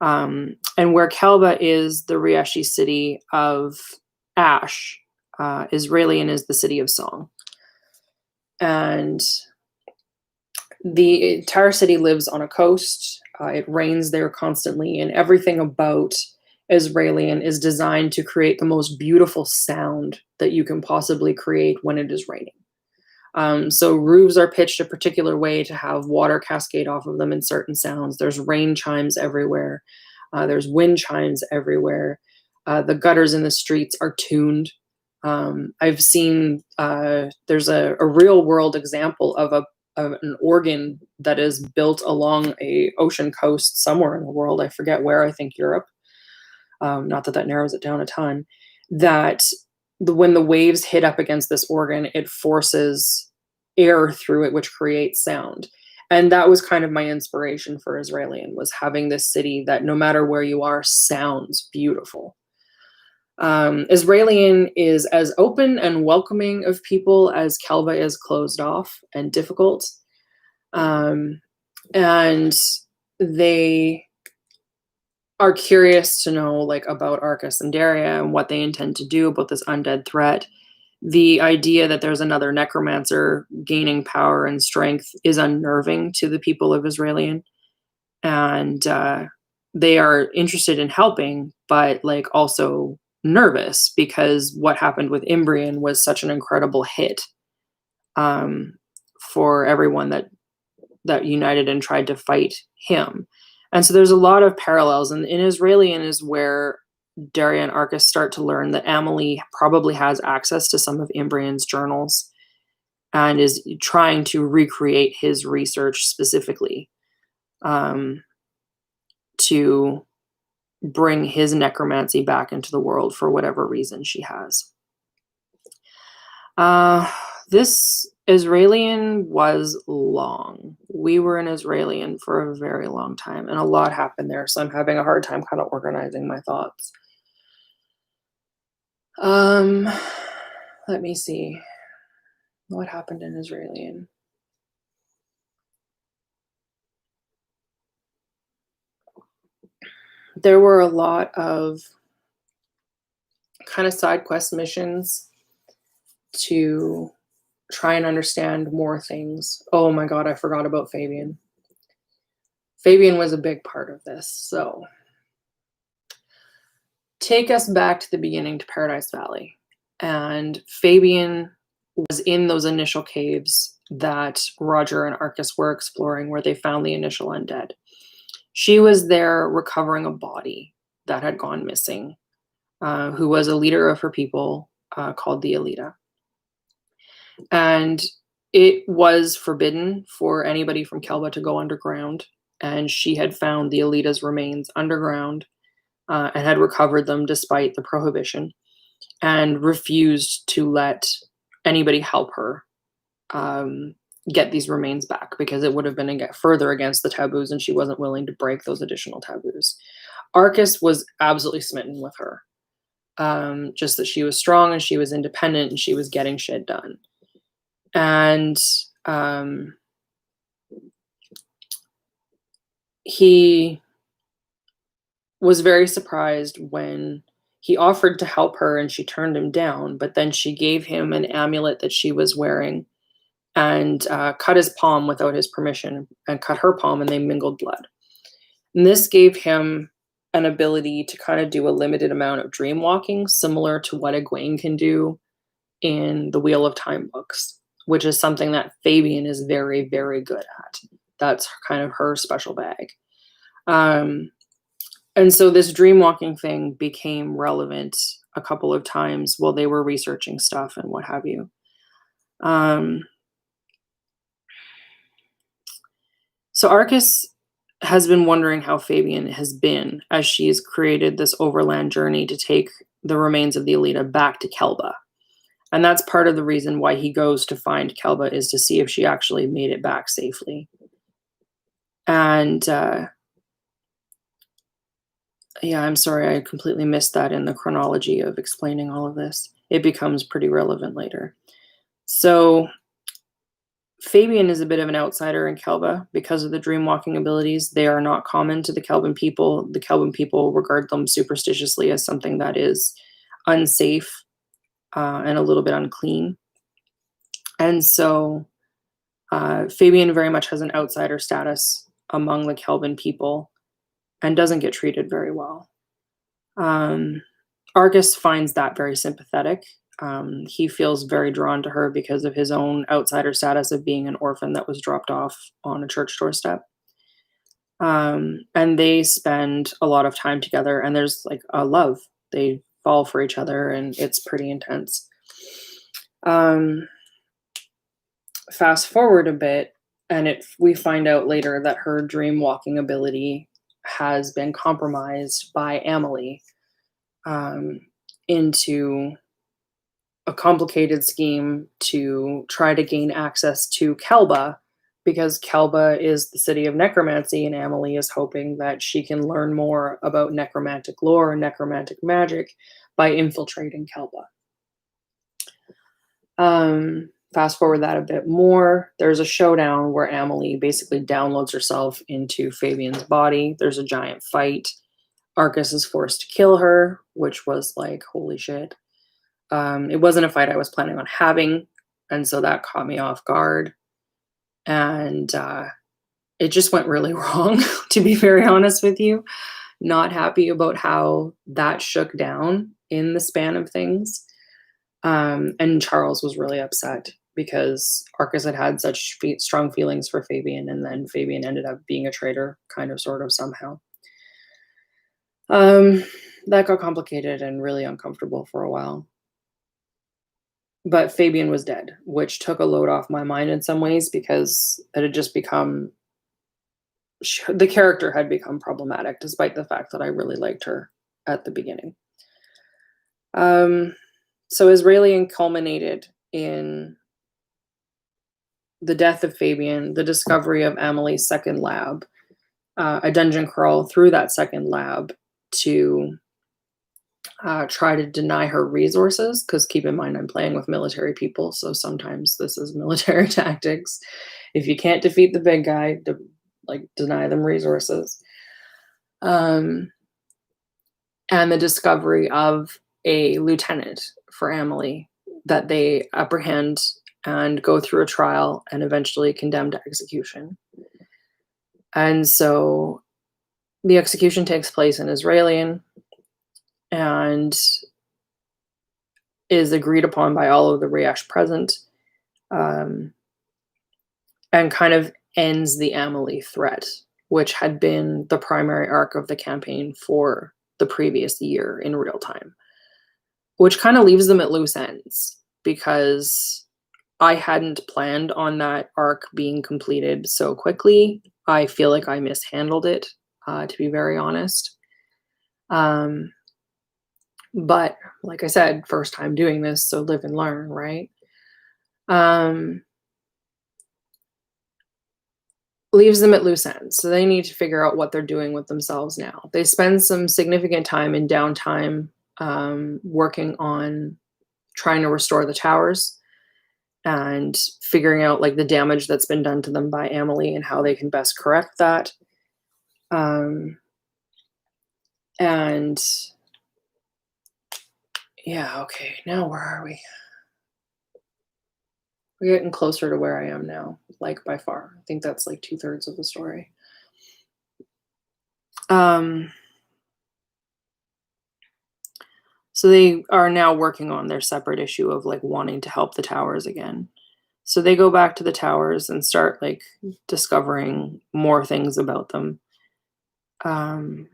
And where Kelba is the Riashi city of ash, Israelian is the city of song. And the entire city lives on a coast. It rains there constantly, and everything about Israelian is designed to create the most beautiful sound that you can possibly create when it is raining. So roofs are pitched a particular way to have water cascade off of them in certain sounds. There's rain chimes everywhere. There's wind chimes everywhere. The gutters in the streets are tuned. I've seen there's a real world example of an organ that is built along a ocean coast somewhere in the world. I forget where, I think Europe. Not that that narrows it down a ton. That when the waves hit up against this organ, it forces air through it, which creates sound. And that was kind of my inspiration for Israelian, was having this city that no matter where you are, sounds beautiful. Israelian is as open and welcoming of people as Kelba is closed off and difficult. And they are curious to know like about Arcus and Daria and what they intend to do about this undead threat. The idea that there's another necromancer gaining power and strength is unnerving to the people of Israelian. And they are interested in helping, but like also nervous because what happened with Imbrian was such an incredible hit for everyone that united and tried to fight him. And so there's a lot of parallels, and in Israelian is where Daria and Arcus start to learn that Amelie probably has access to some of Imbrian's journals and is trying to recreate his research specifically to bring his necromancy back into the world for whatever reason she has. This Israelian was long. We were in Israelian for a very long time, and a lot happened there, so I'm having a hard time kind of organizing my thoughts. Let me see. What happened in Israelian? There were a lot of kind of side quest missions to try and understand more things. Oh my god, I forgot about Fabian. Fabian was a big part of this. So take us back to the beginning, to Paradise Valley. And Fabian was in those initial caves that Roger and Arcus were exploring, where they found the initial undead. She was there recovering a body that had gone missing, who was a leader of her people called the Alita. And it was forbidden for anybody from Kelba to go underground. and she had found the Alita's remains underground and had recovered them despite the prohibition, and refused to let anybody help her get these remains back because it would have been further against the taboos, and she wasn't willing to break those additional taboos. Arcas was absolutely smitten with her. Just that she was strong and she was independent and she was getting shit done. And he was very surprised when he offered to help her and she turned him down, but then she gave him an amulet that she was wearing and cut his palm without his permission and cut her palm, and they mingled blood. And this gave him an ability to kind of do a limited amount of dream walking, similar to what Egwene can do in the Wheel of Time books, which is something that Fabian is very, very good at. That's kind of her special bag. And so this dream walking thing became relevant a couple of times while they were researching stuff and what have you. So Arcas has been wondering how Fabian has been as she's created this overland journey to take the remains of the Alita back to Kelba. And that's part of the reason why he goes to find Kelba, is to see if she actually made it back safely. And yeah, I'm sorry, I completely missed that in the chronology of explaining all of this. It becomes pretty relevant later. So Fabian is a bit of an outsider in Kelba because of the dream-walking abilities. They are not common to the Kelban people. The Kelban people regard them superstitiously as something that is unsafe and a little bit unclean. And so Fabian very much has an outsider status among the Kelban people and doesn't get treated very well. Arcas finds that very sympathetic. He feels very drawn to her because of his own outsider status of being an orphan that was dropped off on a church doorstep. And they spend a lot of time together, and there's like a love. They fall for each other, and it's pretty intense. Fast forward a bit, and we find out later that her dream walking ability has been compromised by Amelie into a complicated scheme to try to gain access to Kelba, because Kelba is the city of necromancy, and Amelie is hoping that she can learn more about necromantic lore and necromantic magic by infiltrating Kelba. Fast forward that a bit more, there's a showdown where Amelie basically downloads herself into Fabian's body. There's a giant fight. Arcas is forced to kill her, which was like, holy shit. It wasn't a fight I was planning on having, and so that caught me off guard. And it just went really wrong, to be very honest with you. Not happy about how that shook down in the span of things. And Charles was really upset because Arcas had had such strong feelings for Fabian, and then Fabian ended up being a traitor, kind of, sort of, somehow. That got complicated and really uncomfortable for a while. But Fabian was dead, which took a load off my mind in some ways, because it had just become, the character had become problematic, despite the fact that I really liked her at the beginning. So Israelian culminated in the death of Fabian, the discovery of Amelie's second lab, a dungeon crawl through that second lab to try to deny her resources, because keep in mind I'm playing with military people, so sometimes this is military tactics. If you can't defeat the big guy, deny them resources. And the discovery of a lieutenant for Amelie that they apprehend and go through a trial and eventually condemn to execution. And so the execution takes place in Israelian and is agreed upon by all of the Riash present, and kind of ends the Amelie threat, which had been the primary arc of the campaign for the previous year in real time, which kind of leaves them at loose ends, because I hadn't planned on that arc being completed so quickly. I feel like I mishandled it, to be very honest. Um, but like I said, first time doing this, so live and learn, right? Um, Leaves them at loose ends. So they need to figure out what they're doing with themselves now. They spend some significant time in downtime working on trying to restore the towers and figuring out like the damage that's been done to them by Amelie and how they can best correct that. Um, and yeah, okay, now where are we? We're getting closer to where I am now, like by far. I think that's like 2/3 of the story. Um, so they are now working on their separate issue of like wanting to help the towers again. So they go back to the towers and start like discovering more things about them. Um,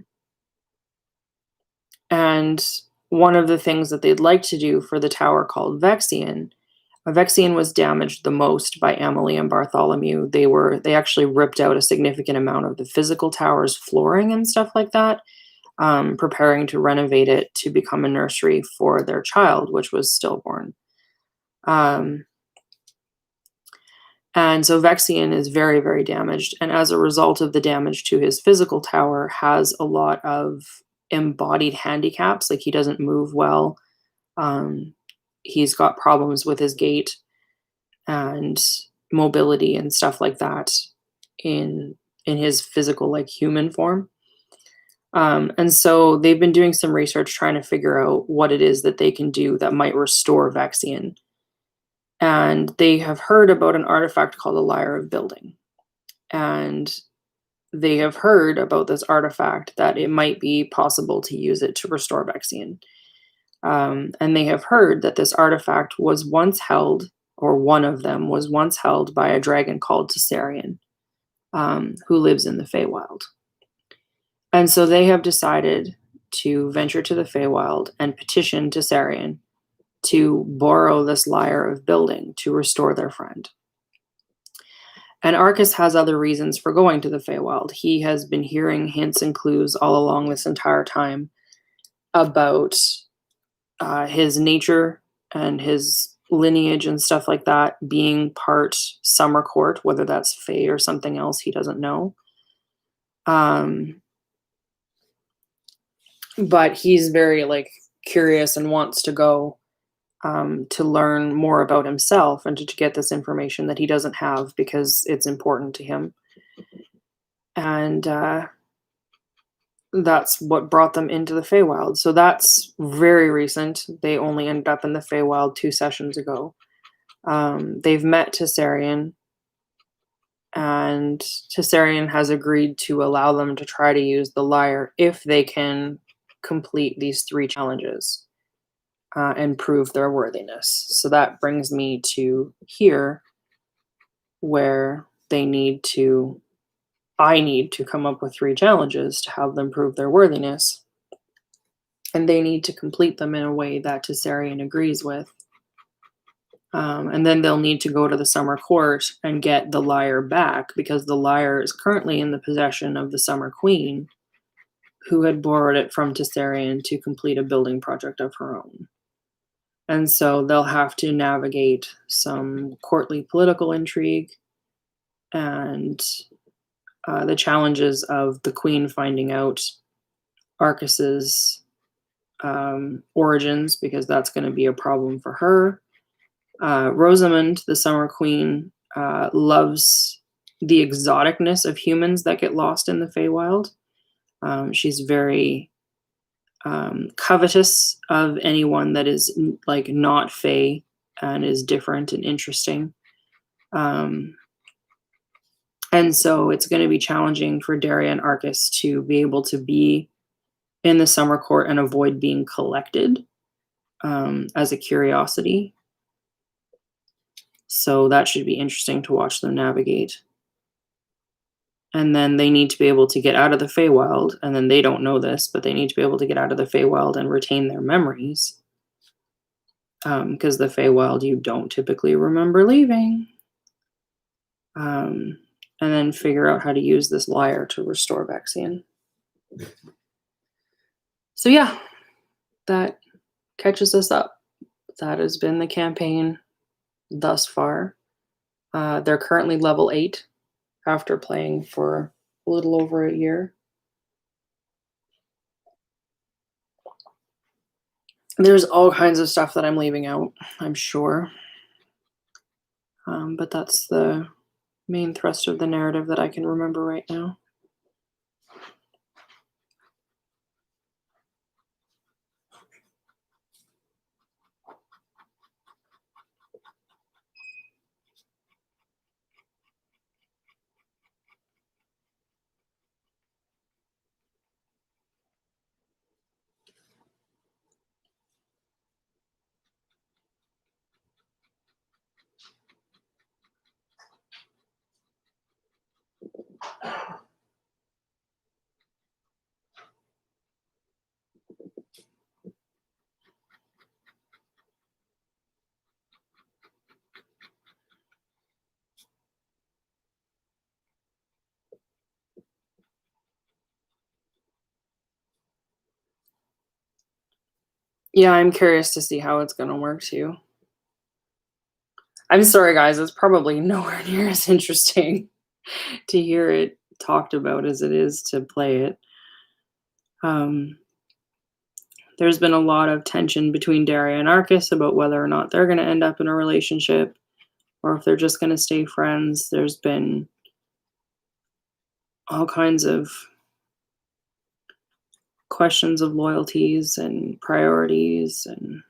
and one of the things that they'd like to do for the tower called Vexian, Vexian was damaged the most by Amelie and Bartholomew. They actually ripped out a significant amount of the physical tower's flooring and stuff like that, preparing to renovate it to become a nursery for their child, which was stillborn. Um, and so Vexian is very, very damaged, and as a result of the damage to his physical tower, has a lot of embodied handicaps. Like he doesn't move well. Um, he's got problems with his gait and mobility and stuff like that in his physical like human form. And so they've been doing some research trying to figure out what it is that they can do that might restore Vexian. And they have heard about an artifact called the Lyre of Building. And they have heard about this artifact that it might be possible to use it to restore Vexian. And they have heard that this artifact was once held, or one of them was once held by a dragon called Tessarian, who lives in the Feywild. And so they have decided to venture to the Feywild and petition Tessarian to borrow this Lyre of Building to restore their friend. And Arcus has other reasons for going to the Feywild. He has been hearing hints and clues all along this entire time about his nature and his lineage and stuff like that being part Summer Court, whether that's Fey or something else, he doesn't know. But he's very like curious and wants to go to learn more about himself and to get this information that he doesn't have because it's important to him. And that's what brought them into the Feywild. So that's very recent. They only ended up in the Feywild 2 sessions ago. They've met Tessarian, and Tessarian has agreed to allow them to try to use the lyre if they can complete these 3 challenges and prove their worthiness. So that brings me to here, where I need to come up with 3 challenges to have them prove their worthiness. And they need to complete them in a way that Tessarian agrees with. And then they'll need to go to the Summer Court and get the lyre back, because the lyre is currently in the possession of the Summer Queen, who had borrowed it from Tessarian to complete a building project of her own. And so they'll have to navigate some courtly political intrigue and the challenges of the Queen finding out Arcus's origins, because that's going to be a problem for her. Rosamund, the Summer Queen, loves the exoticness of humans that get lost in the Feywild. She's very covetous of anyone that is like not Fey and is different and interesting. And so it's going to be challenging for Daria and Arcus to be able to be in the Summer Court and avoid being collected as a curiosity. So that should be interesting to watch them navigate. And then they need to be able to get out of the Feywild, and then they don't know this, but they need to be able to get out of the Feywild and retain their memories. Because the Feywild, you don't typically remember leaving. and then figure out how to use this lyre to restore Vexian. So yeah, that catches us up. That has been the campaign thus far. They're currently level 8 after playing for a little over a year. There's all kinds of stuff that I'm leaving out, I'm sure. But that's the main thrust of the narrative that I can remember right now. Yeah, I'm curious to see how it's going to work too. I'm sorry, guys, it's probably nowhere near as interesting to hear it talked about as it is to play it. There's been a lot of tension between Daria and Arcus about whether or not they're going to end up in a relationship or if they're just going to stay friends. There's been all kinds of questions of loyalties and priorities, and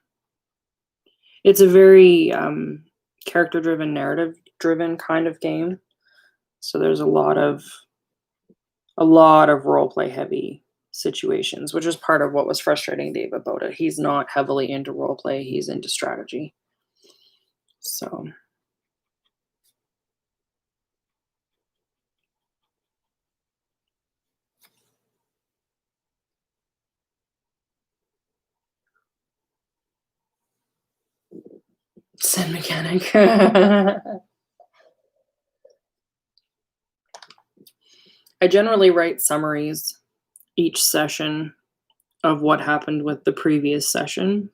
it's a very character-driven, narrative-driven kind of game. So there's a lot of role-play heavy situations, which is part of what was frustrating Dave about it. He's not heavily into role-play, he's into strategy. So Sin mechanic. I generally write summaries each session of what happened with the previous session.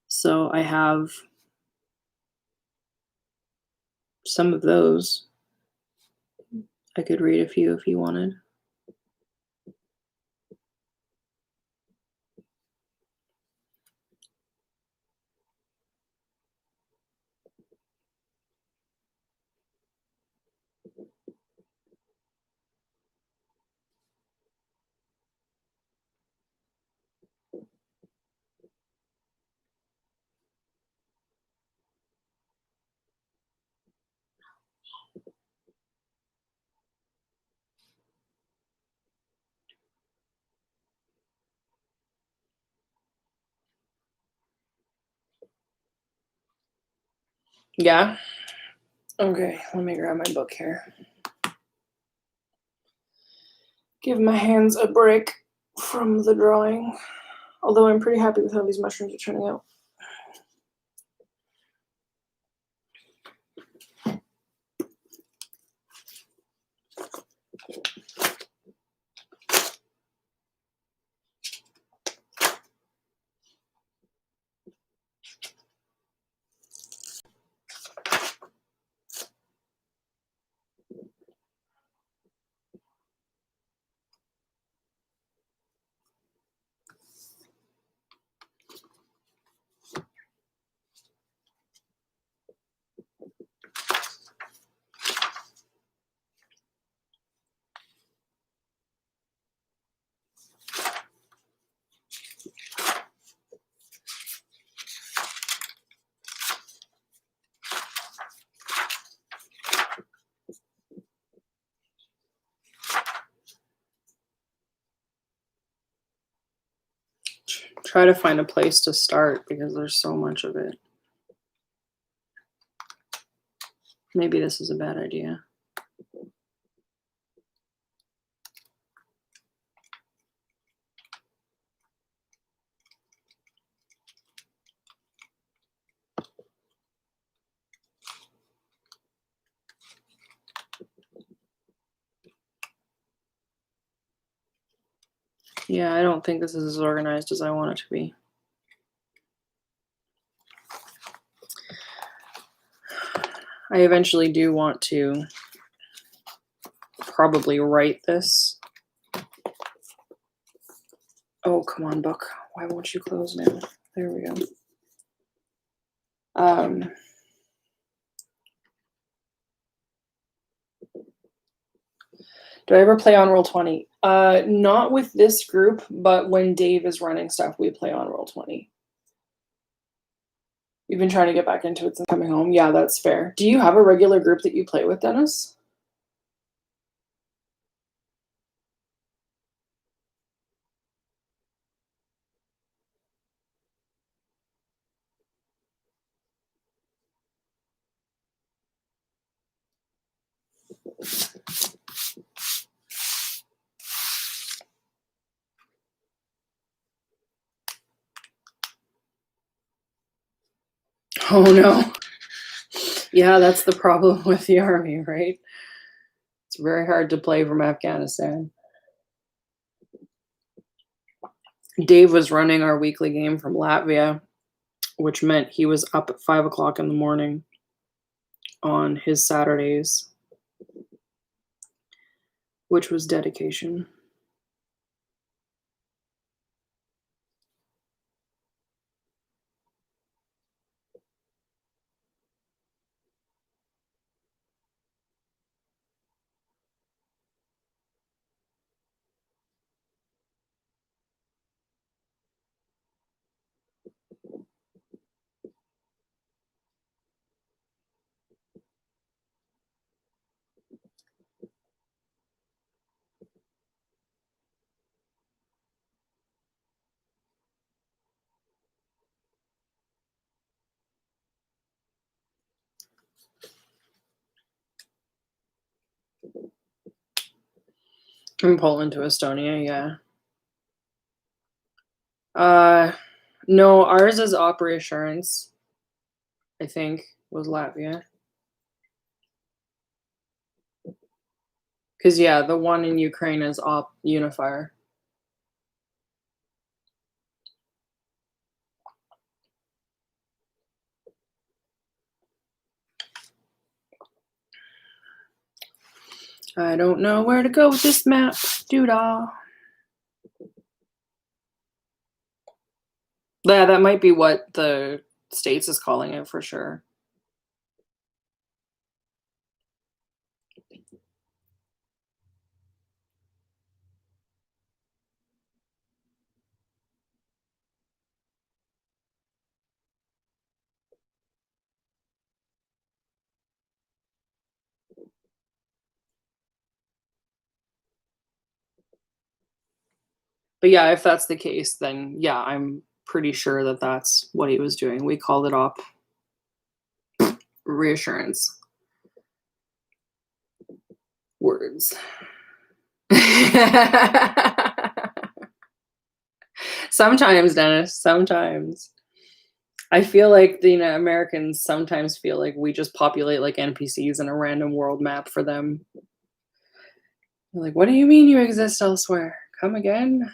So I have some of those. I could read a few if you wanted. Yeah? Okay, let me grab my book here. Give my hands a break from the drawing. Although I'm pretty happy with how these mushrooms are turning out. Try to find a place to start because there's so much of it. Maybe this is a bad idea. Yeah, I don't think this is as organized as I want it to be. I eventually do want to probably write this. Oh, come on, book. Why won't you close now? There we go. Do I ever play on Roll20? Not with this group, but when Dave is running stuff, we play on Roll20. You've been trying to get back into it since coming home. Yeah, that's fair. Do you have a regular group that you play with, Dennis? Oh no. Yeah, that's the problem with the army, right? It's very hard to play from Afghanistan. Dave was running our weekly game from Latvia, which meant he was up at 5 o'clock in the morning on his Saturdays, which was dedication. From Poland to Estonia, yeah. No, ours is Op Reassurance, I think, was Latvia. Because, yeah, the one in Ukraine is Op Unifier. I don't know where to go with this map, doodah. Yeah, that might be what the States is calling it for sure. But yeah, if that's the case, then yeah, I'm pretty sure that that's what he was doing. We called it Op Reassurance. Words. Sometimes, Dennis, sometimes. I feel like the Americans sometimes feel like we just populate like NPCs in a random world map for them. They're like, what do you mean you exist elsewhere? Come again?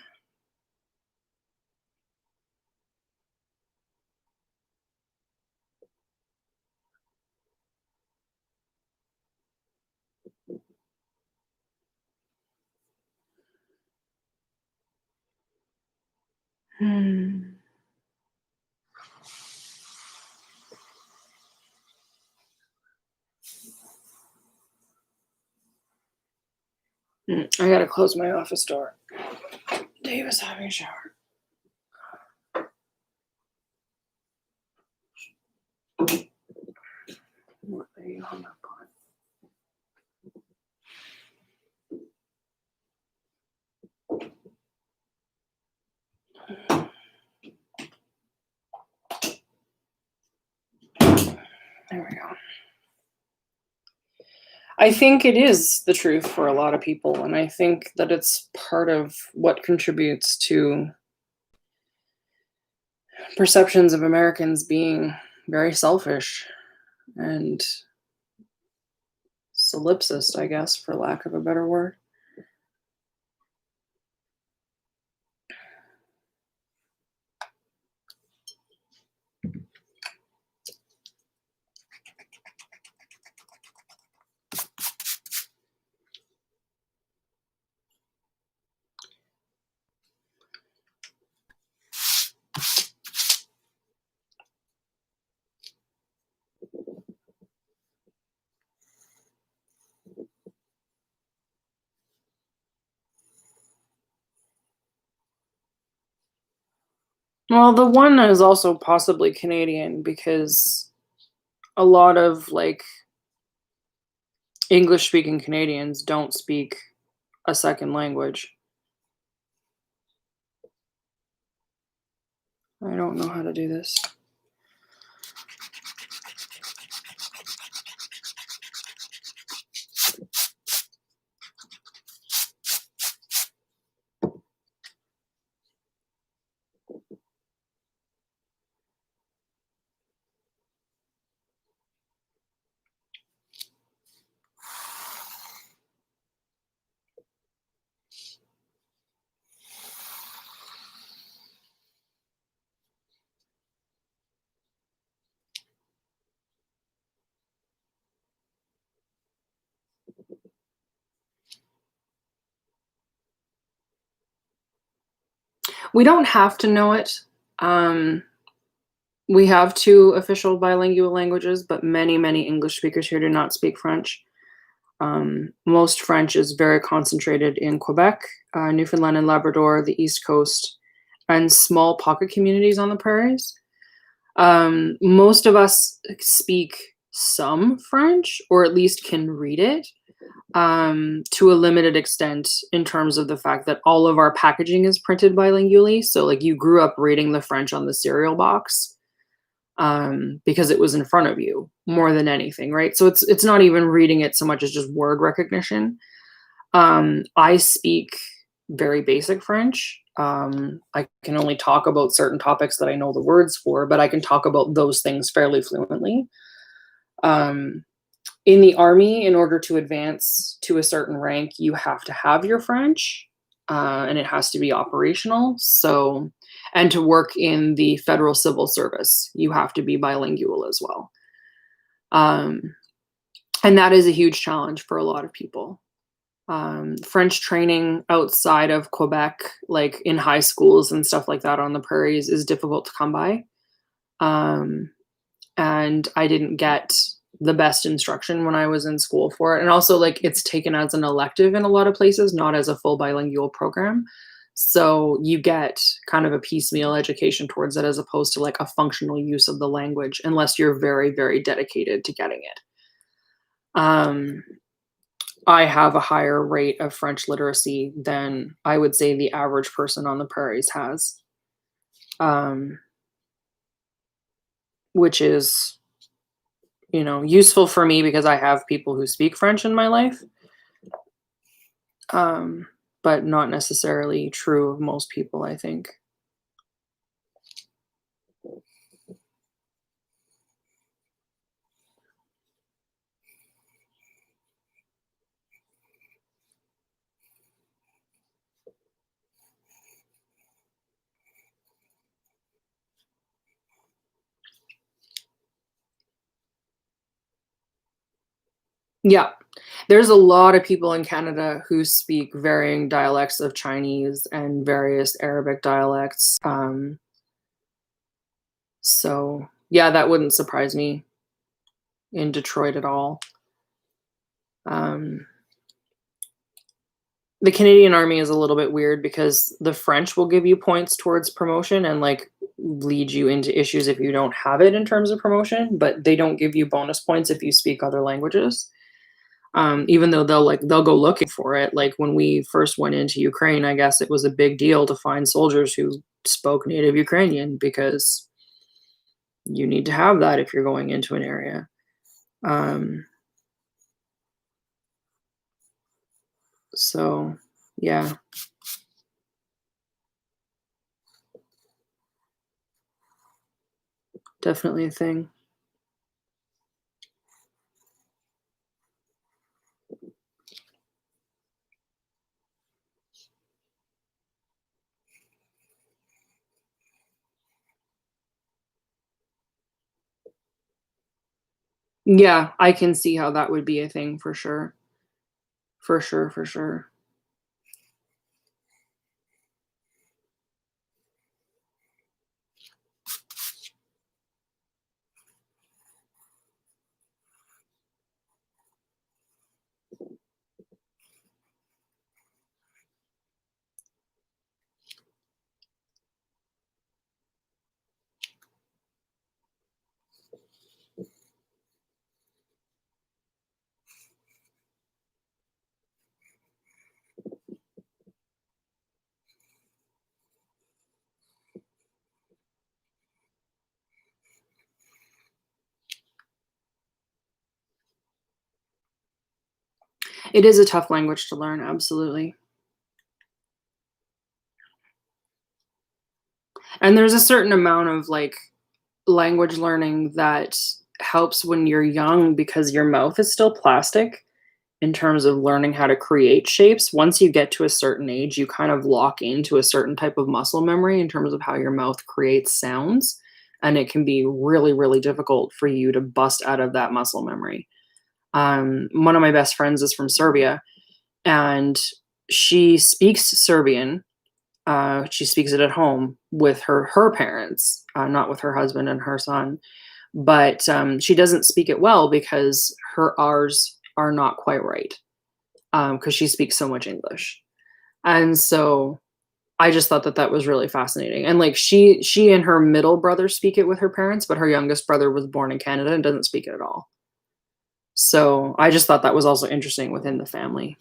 I gotta close my office door. Dave is having a shower. What are you hung up on? There we go. I think it is the truth for a lot of people, and I think that it's part of what contributes to perceptions of Americans being very selfish and solipsist, I guess, for lack of a better word. Well, the one is also possibly Canadian because a lot of like English speaking Canadians don't speak a second language. I don't know how to do this. We don't have to know it. Um, we have two official bilingual languages, but many English speakers here do not speak French. Most French is very concentrated in Quebec, Newfoundland and Labrador, the East Coast, and small pocket communities on the prairies. Most of us speak some French, or at least can read it, to a limited extent in terms of the fact that all of our packaging is printed bilingually. So, like, you grew up reading the French on the cereal box because it was in front of you more than anything, right? So it's not even reading it so much as just word recognition. I speak very basic French. I can only talk about certain topics that I know the words for, but I can talk about those things fairly fluently. Um, in the army, in order to advance to a certain rank, you have to have your French, and it has to be operational. So, and to work in the federal civil service, you have to be bilingual as well. Um, and that is a huge challenge for a lot of people. French training outside of Quebec, like in high schools and stuff like that on the prairies, is difficult to come by. Um, and I didn't get the best instruction when I was in school for it. And also, like, it's taken as an elective in a lot of places, not as a full bilingual program. So you get kind of a piecemeal education towards it as opposed to like a functional use of the language, unless you're very dedicated to getting it. Um, I have a higher rate of French literacy than I would say the average person on the prairies has, um, which is, useful for me because I have people who speak French in my life, um, but not necessarily true of most people, I think. Yeah. There's a lot of people in Canada who speak varying dialects of Chinese and various Arabic dialects. So yeah, that wouldn't surprise me in Detroit at all. Um, the Canadian Army is a little bit weird because the French will give you points towards promotion and like lead you into issues if you don't have it in terms of promotion, but they don't give you bonus points if you speak other languages. Even though they'll go looking for it. Like when we first went into Ukraine, I guess it was a big deal to find soldiers who spoke native Ukrainian because you need to have that if you're going into an area. Um, so yeah, definitely a thing. Yeah, I can see how that would be a thing for sure. For sure, for sure. It is a tough language to learn, absolutely. And there's a certain amount of like language learning that helps when you're young because your mouth is still plastic in terms of learning how to create shapes. Once you get to a certain age, you kind of lock into a certain type of muscle memory in terms of how your mouth creates sounds. And it can be really, really difficult for you to bust out of that muscle memory. One of my best friends is from Serbia and she speaks Serbian. She speaks it at home with her parents, not with her husband and her son. But she doesn't speak it well because her R's are not quite right because she speaks so much English. And so I just thought that that was really fascinating. And like she and her middle brother speak it with her parents, but her youngest brother was born in Canada and doesn't speak it at all. So I just thought that was also interesting within the family.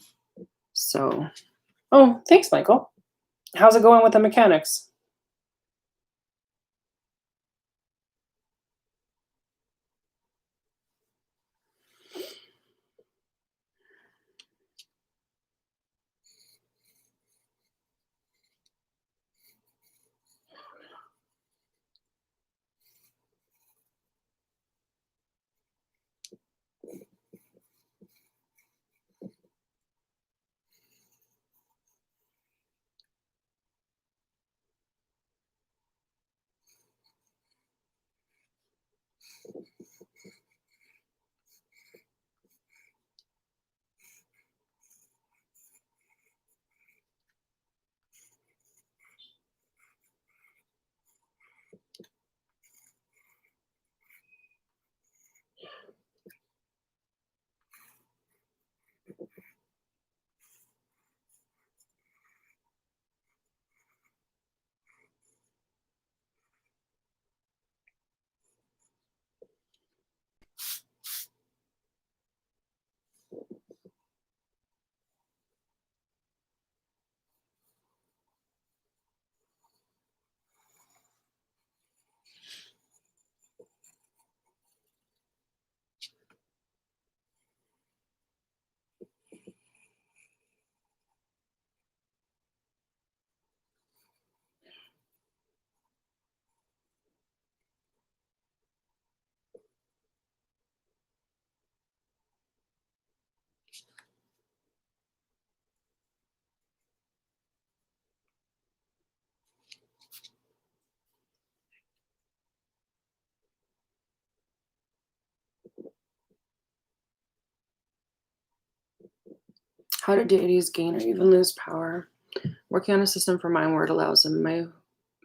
So, oh, thanks, Michael. How's it going with the mechanics? How do deities gain or even lose power? Working on a system for mind where it allows a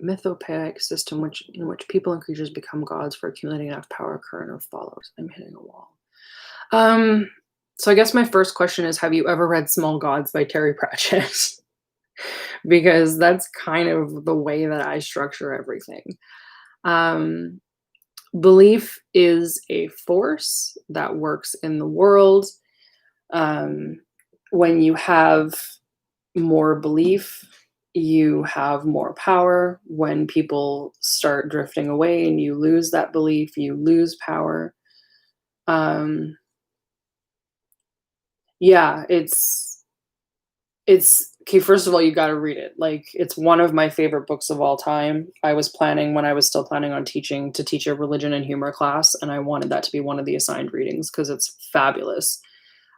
mythopoeic system in which people and creatures become gods for accumulating enough power, current or follows. I'm hitting a wall. Um, so I guess my first question is, have you ever read Small Gods by Terry Pratchett? Because that's kind of the way that I structure everything. Um, Belief is a force that works in the world. Um, when you have more belief, you have more power. When people start drifting away and you lose that belief, you lose power. Um, yeah, it's okay. First of all, you got to read it. Like, it's one of my favorite books of all time. I was planning when I was still planning on teaching to teach a religion and humor class, and I wanted that to be one of the assigned readings because it's fabulous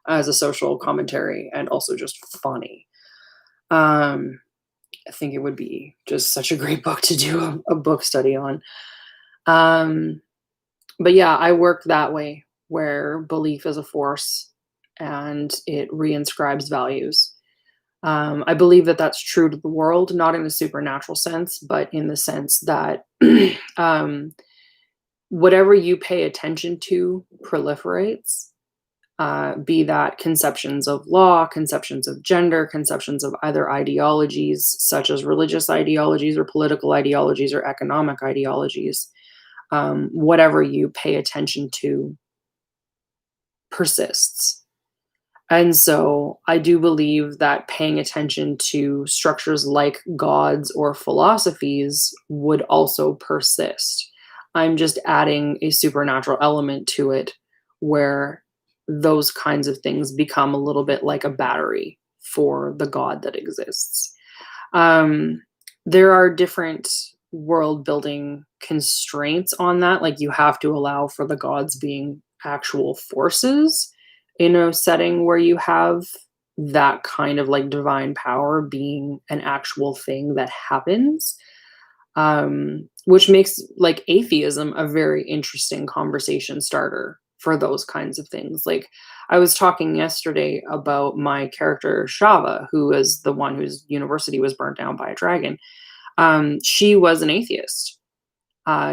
as a social commentary and also just funny. Um, I think it would be just such a great book to do a book study on. Um, but yeah, I work that way where belief is a force and it reinscribes values. I believe that that's true to the world, not in a supernatural sense, but in the sense that um, whatever you pay attention to proliferates. Be that conceptions of law, conceptions of gender, conceptions of either ideologies, such as religious ideologies or political ideologies or economic ideologies. Whatever you pay attention to persists. And so I do believe that paying attention to structures like gods or philosophies would also persist. I'm just adding a supernatural element to it where those kinds of things become a little bit like a battery for the god that exists. Um, there are different world building constraints on that. Like you have to allow for the gods being actual forces in a setting where you have that kind of like divine power being an actual thing that happens, which makes like atheism a very interesting conversation starter for those kinds of things. Like I was talking yesterday about my character Shava, who is the one whose university was burnt down by a dragon. She was an atheist,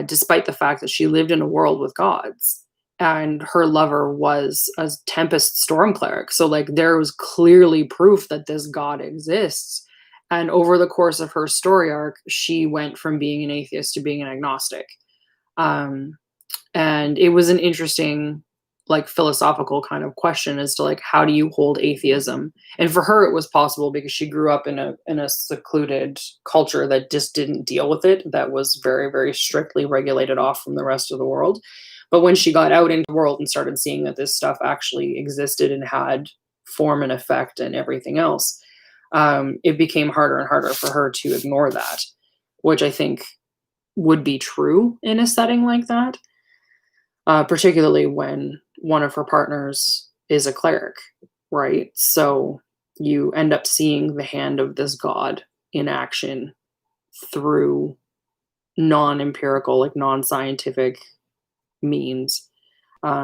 despite the fact that she lived in a world with gods. And her lover was a Tempest Storm cleric. So, like, there was clearly proof that this god exists. And over the course of her story arc, she went from being an atheist to being an agnostic. Um, and it was an interesting, like, philosophical kind of question as to like how do you hold atheism. And for her it was possible because she grew up in a secluded culture that just didn't deal with it, that was very, very strictly regulated off from the rest of the world. But when she got out into the world and started seeing that this stuff actually existed and had form and effect and everything else, it became harder and harder for her to ignore that, which I think would be true in a setting like that, particularly when one of her partners is a cleric, right? So you end up seeing the hand of this god in action through non-empirical, like non-scientific means.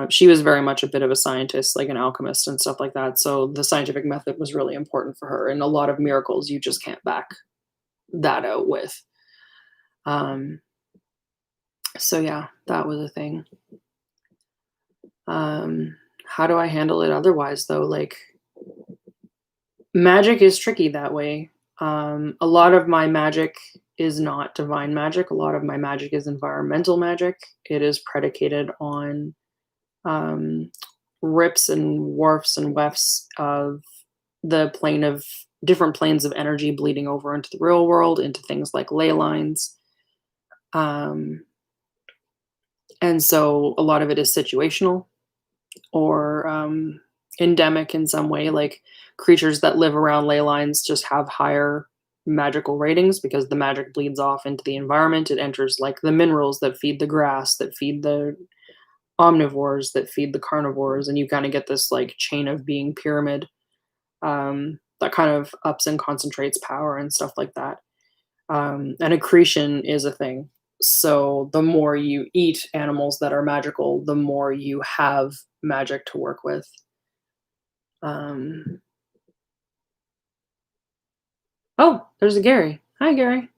She was very much a bit of a scientist, like an alchemist and stuff like that. So the scientific method was really important for her. And a lot of miracles you just can't back that out with. So yeah, that was a thing. How do I handle it otherwise though? Like magic is tricky that way. A lot of my magic is not divine magic. A lot of my magic is environmental magic. It is predicated on rips and warps and wefts of the plane of different planes of energy bleeding over into the real world, into things like ley lines. And so a lot of it is situational or endemic in some way. Like creatures that live around ley lines just have higher magical ratings because the magic bleeds off into the environment. It enters like the minerals that feed the grass, that feed the omnivores, that feed the carnivores, and you kind of get this like chain of being pyramid that kind of ups and concentrates power and stuff like that. And accretion is a thing. So the more you eat animals that are magical, the more you have magic to work with. Oh, there's a Gary. Hi, Gary.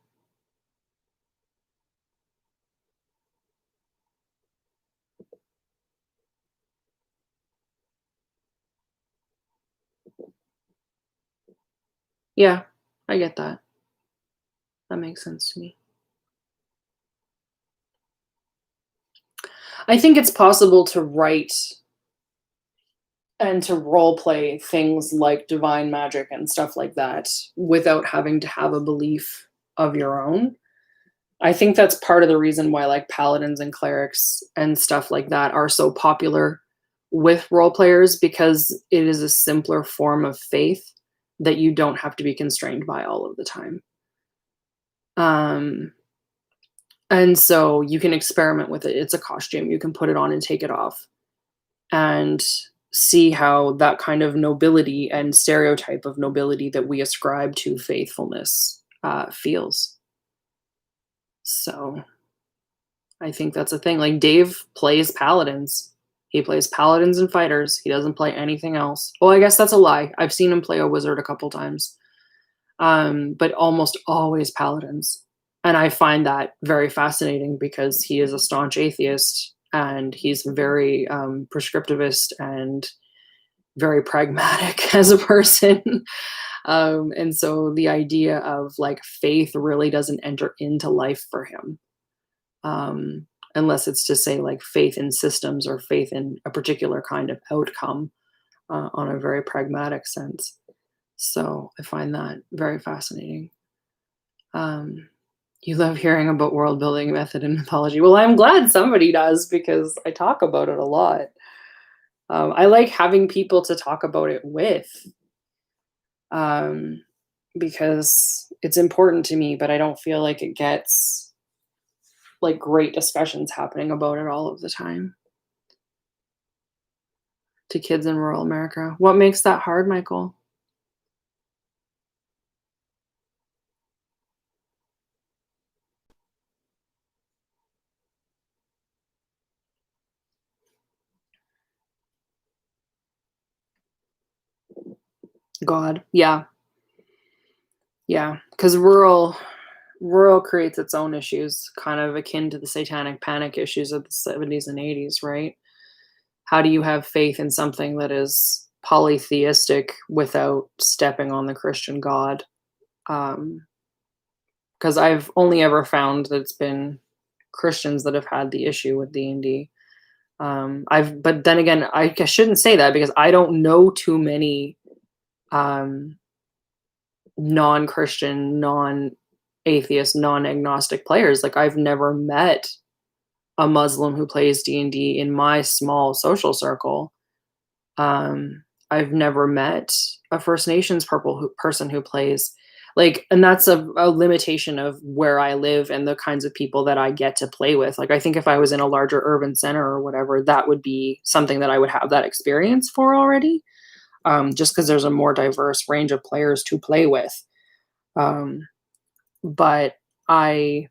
Yeah, I get that. That makes sense to me. I think it's possible to write and to role play things like divine magic and stuff like that without having to have a belief of your own. I think that's part of the reason why like paladins and clerics and stuff like that are so popular with role players, because it is a simpler form of faith that you don't have to be constrained by all of the time. And so you can experiment with it. It's a costume. You can put it on and take it off and see how that kind of nobility and stereotype of nobility that we ascribe to faithfulness feels. So I think that's a thing. Like Dave plays paladins. He plays paladins and fighters. He doesn't play anything else. Well, I guess that's a lie. I've seen him play a wizard a couple times. But almost always paladins. And I find that very fascinating because he is a staunch atheist and he's very prescriptivist and very pragmatic as a person. And so the idea of like faith really doesn't enter into life for him, unless it's to say like faith in systems or faith in a particular kind of outcome on a very pragmatic sense. So I find that very fascinating. You love hearing about world building method and mythology. Well, I'm glad somebody does because I talk about it a lot. I like having people to talk about it with, um, because it's important to me, but I don't feel like it gets like great discussions happening about it all of the time to kids in rural America. What makes that hard, Michael? God. Yeah. Yeah. Because rural creates its own issues, kind of akin to the satanic panic issues of the 70s and 80s, right? How do you have faith in something that is polytheistic without stepping on the Christian God? Um, because I've only ever found that it's been Christians that have had the issue with D&D. But then again, I shouldn't say that because I don't know too many um, non-Christian, non-atheist, non-agnostic players. Like I've never met a Muslim who plays D&D in my small social circle. I've never met a First Nations person who plays like, and that's a limitation of where I live and the kinds of people that I get to play with. Like, I think if I was in a larger urban center or whatever, that would be something that I would have that experience for already. Just because there's a more diverse range of players to play with. Um, but I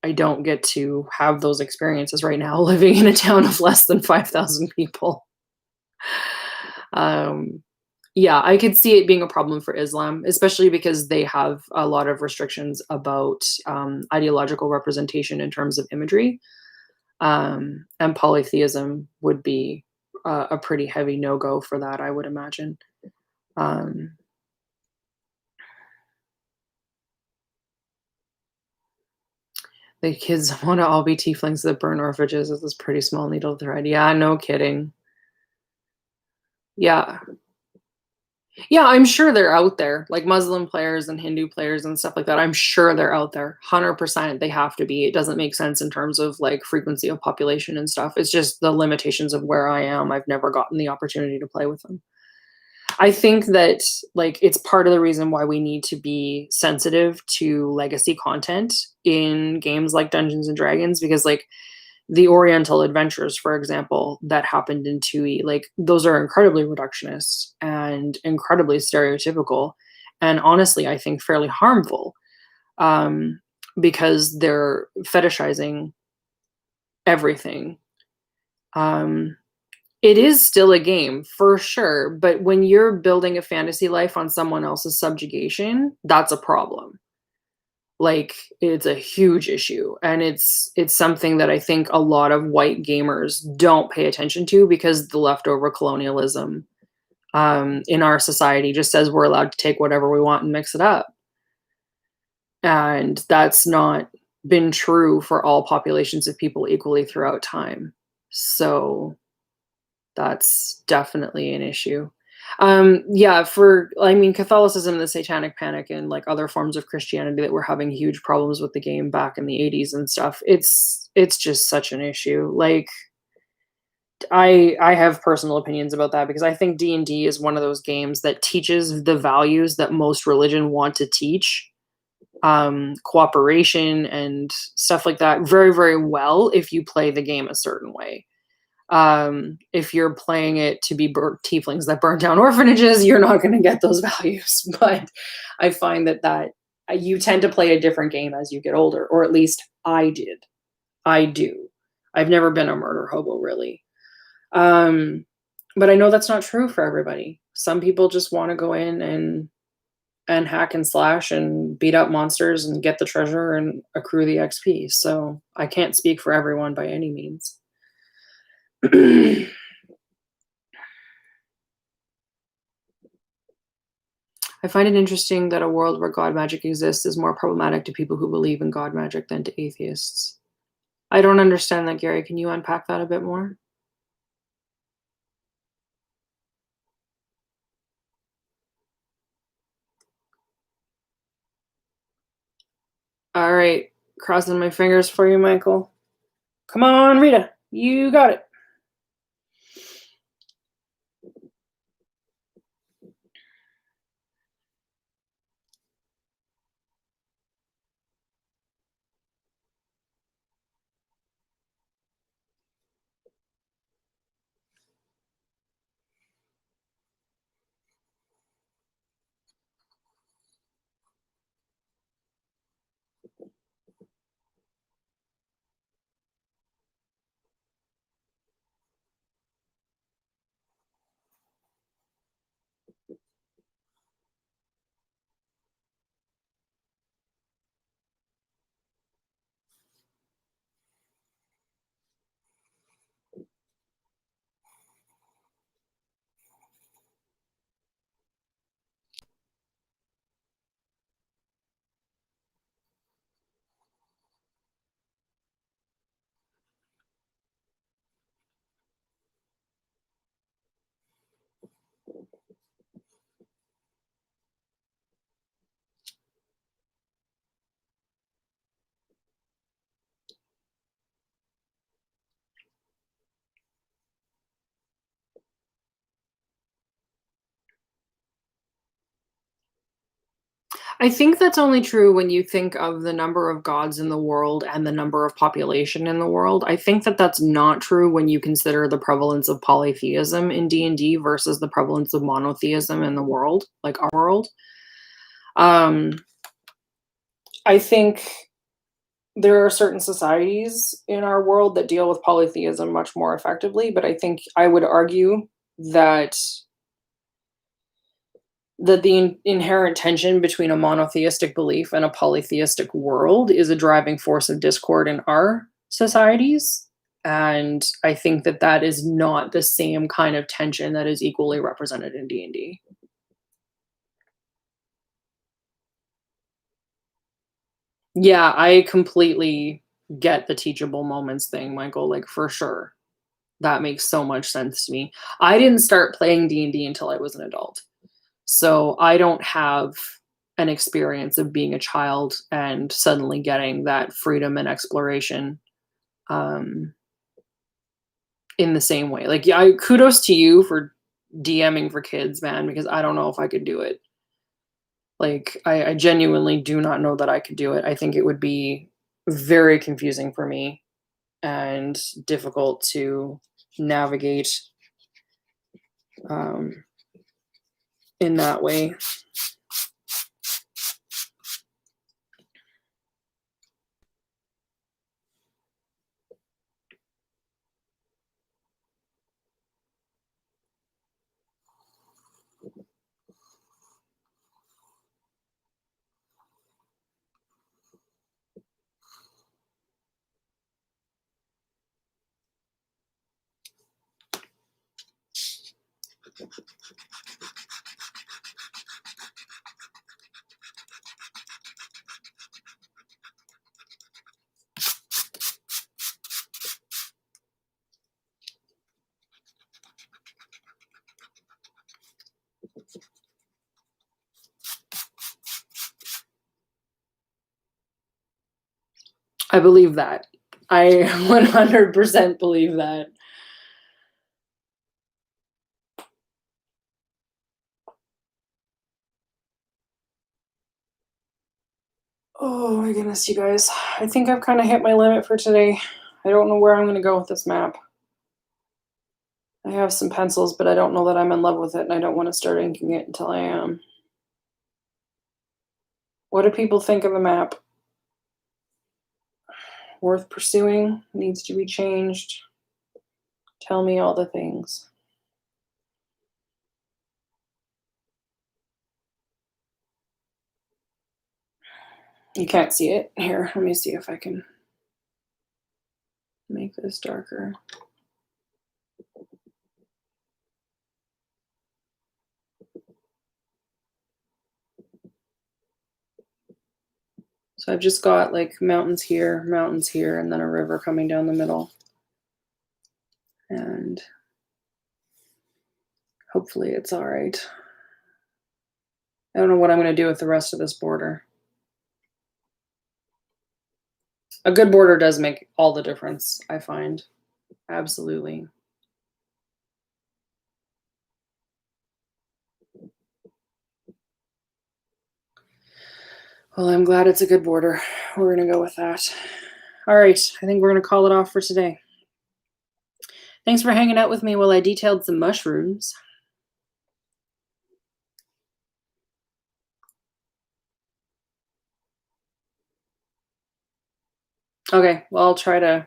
I don't get to have those experiences right now living in a town of less than 5,000 people. Um, yeah, I could see it being a problem for Islam, especially because they have a lot of restrictions about ideological representation in terms of imagery. And polytheism would be a pretty heavy no go for that, I would imagine. Um, the kids want to all be tieflings that burn orphanages with this pretty small needle thread. Yeah, no kidding. Yeah. Yeah, I'm sure they're out there, like Muslim players and Hindu players and stuff like that. I'm sure they're out there. 100% they have to be. It doesn't make sense in terms of like frequency of population and stuff. It's just the limitations of where I am. I've never gotten the opportunity to play with them. I think that like it's part of the reason why we need to be sensitive to legacy content in games like Dungeons and Dragons because like the Oriental Adventures, for example, that happened in 2E, like those are incredibly reductionist and incredibly stereotypical, and honestly, I think fairly harmful um, because they're fetishizing everything. Um, it is still a game for sure, but when you're building a fantasy life on someone else's subjugation, that's a problem. Like it's a huge issue and it's something that I think a lot of white gamers don't pay attention to because the leftover colonialism in our society just says we're allowed to take whatever we want and mix it up, and that's not been true for all populations of people equally throughout time. So that's definitely an issue. Yeah, for I mean, Catholicism, the Satanic Panic, and like other forms of Christianity that were having huge problems with the game back in the 80s and stuff. It's just such an issue. Like I have personal opinions about that because I think D&D is one of those games that teaches the values that most religion want to teach. Cooperation and stuff like that very, very well if you play the game a certain way. If you're playing it to be tieflings that burn down orphanages, you're not going to get those values. But I find that you tend to play a different game as you get older, or at least I did. I do. I've never been a murder hobo, really. Um, but I know that's not true for everybody. Some people just want to go in and hack and slash and beat up monsters and get the treasure and accrue the XP. So I can't speak for everyone by any means. I find it interesting that a world where God magic exists is more problematic to people who believe in God magic than to atheists. I don't understand that, Gary. Can you unpack that a bit more? All right. Crossing my fingers for you, Michael. Come on, Rita. You got it. I think that's only true when you think of the number of gods in the world and the number of population in the world. I think that that's not true when you consider the prevalence of polytheism in D&D versus the prevalence of monotheism in the world, like our world. I think there are certain societies in our world that deal with polytheism much more effectively, but I think I would argue that the inherent tension between a monotheistic belief and a polytheistic world is a driving force of discord in our societies. And I think that that is not the same kind of tension that is equally represented in D&D. Yeah, I completely get the teachable moments thing, Michael, like for sure. That makes so much sense to me. I didn't start playing D&D until I was an adult. So I don't have an experience of being a child and suddenly getting that freedom and exploration um, in the same way. Like, yeah, kudos to you for DMing for kids, man, because I don't know if I could do it. Like, I genuinely do not know that I could do it. I think it would be very confusing for me and difficult to navigate um, in that way. I believe that. I 100% believe that. Oh my goodness, you guys. I think I've kind of hit my limit for today. I don't know where I'm going to go with this map. I have some pencils, but I don't know that I'm in love with it, and I don't want to start inking it until I am. What do people think of the map? Worth pursuing? Needs to be changed? Tell me all the things. You can't see it. Here, let me see if I can make this darker. So I've just got like mountains here, and then a river coming down the middle. And hopefully it's all right. I don't know what I'm going to do with the rest of this border. A good border does make all the difference, I find. Absolutely. Well, I'm glad it's a good border. We're going to go with that. All right, I think we're going to call it off for today. Thanks for hanging out with me while I detailed some mushrooms. Okay, well, I'll try to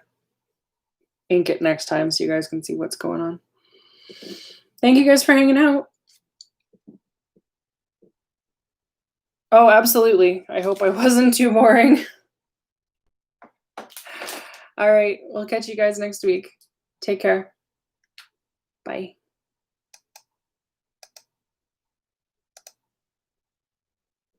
ink it next time so you guys can see what's going on. Thank you guys for hanging out. Oh, absolutely. I hope I wasn't too boring. All right, we'll catch you guys next week. Take care. Bye.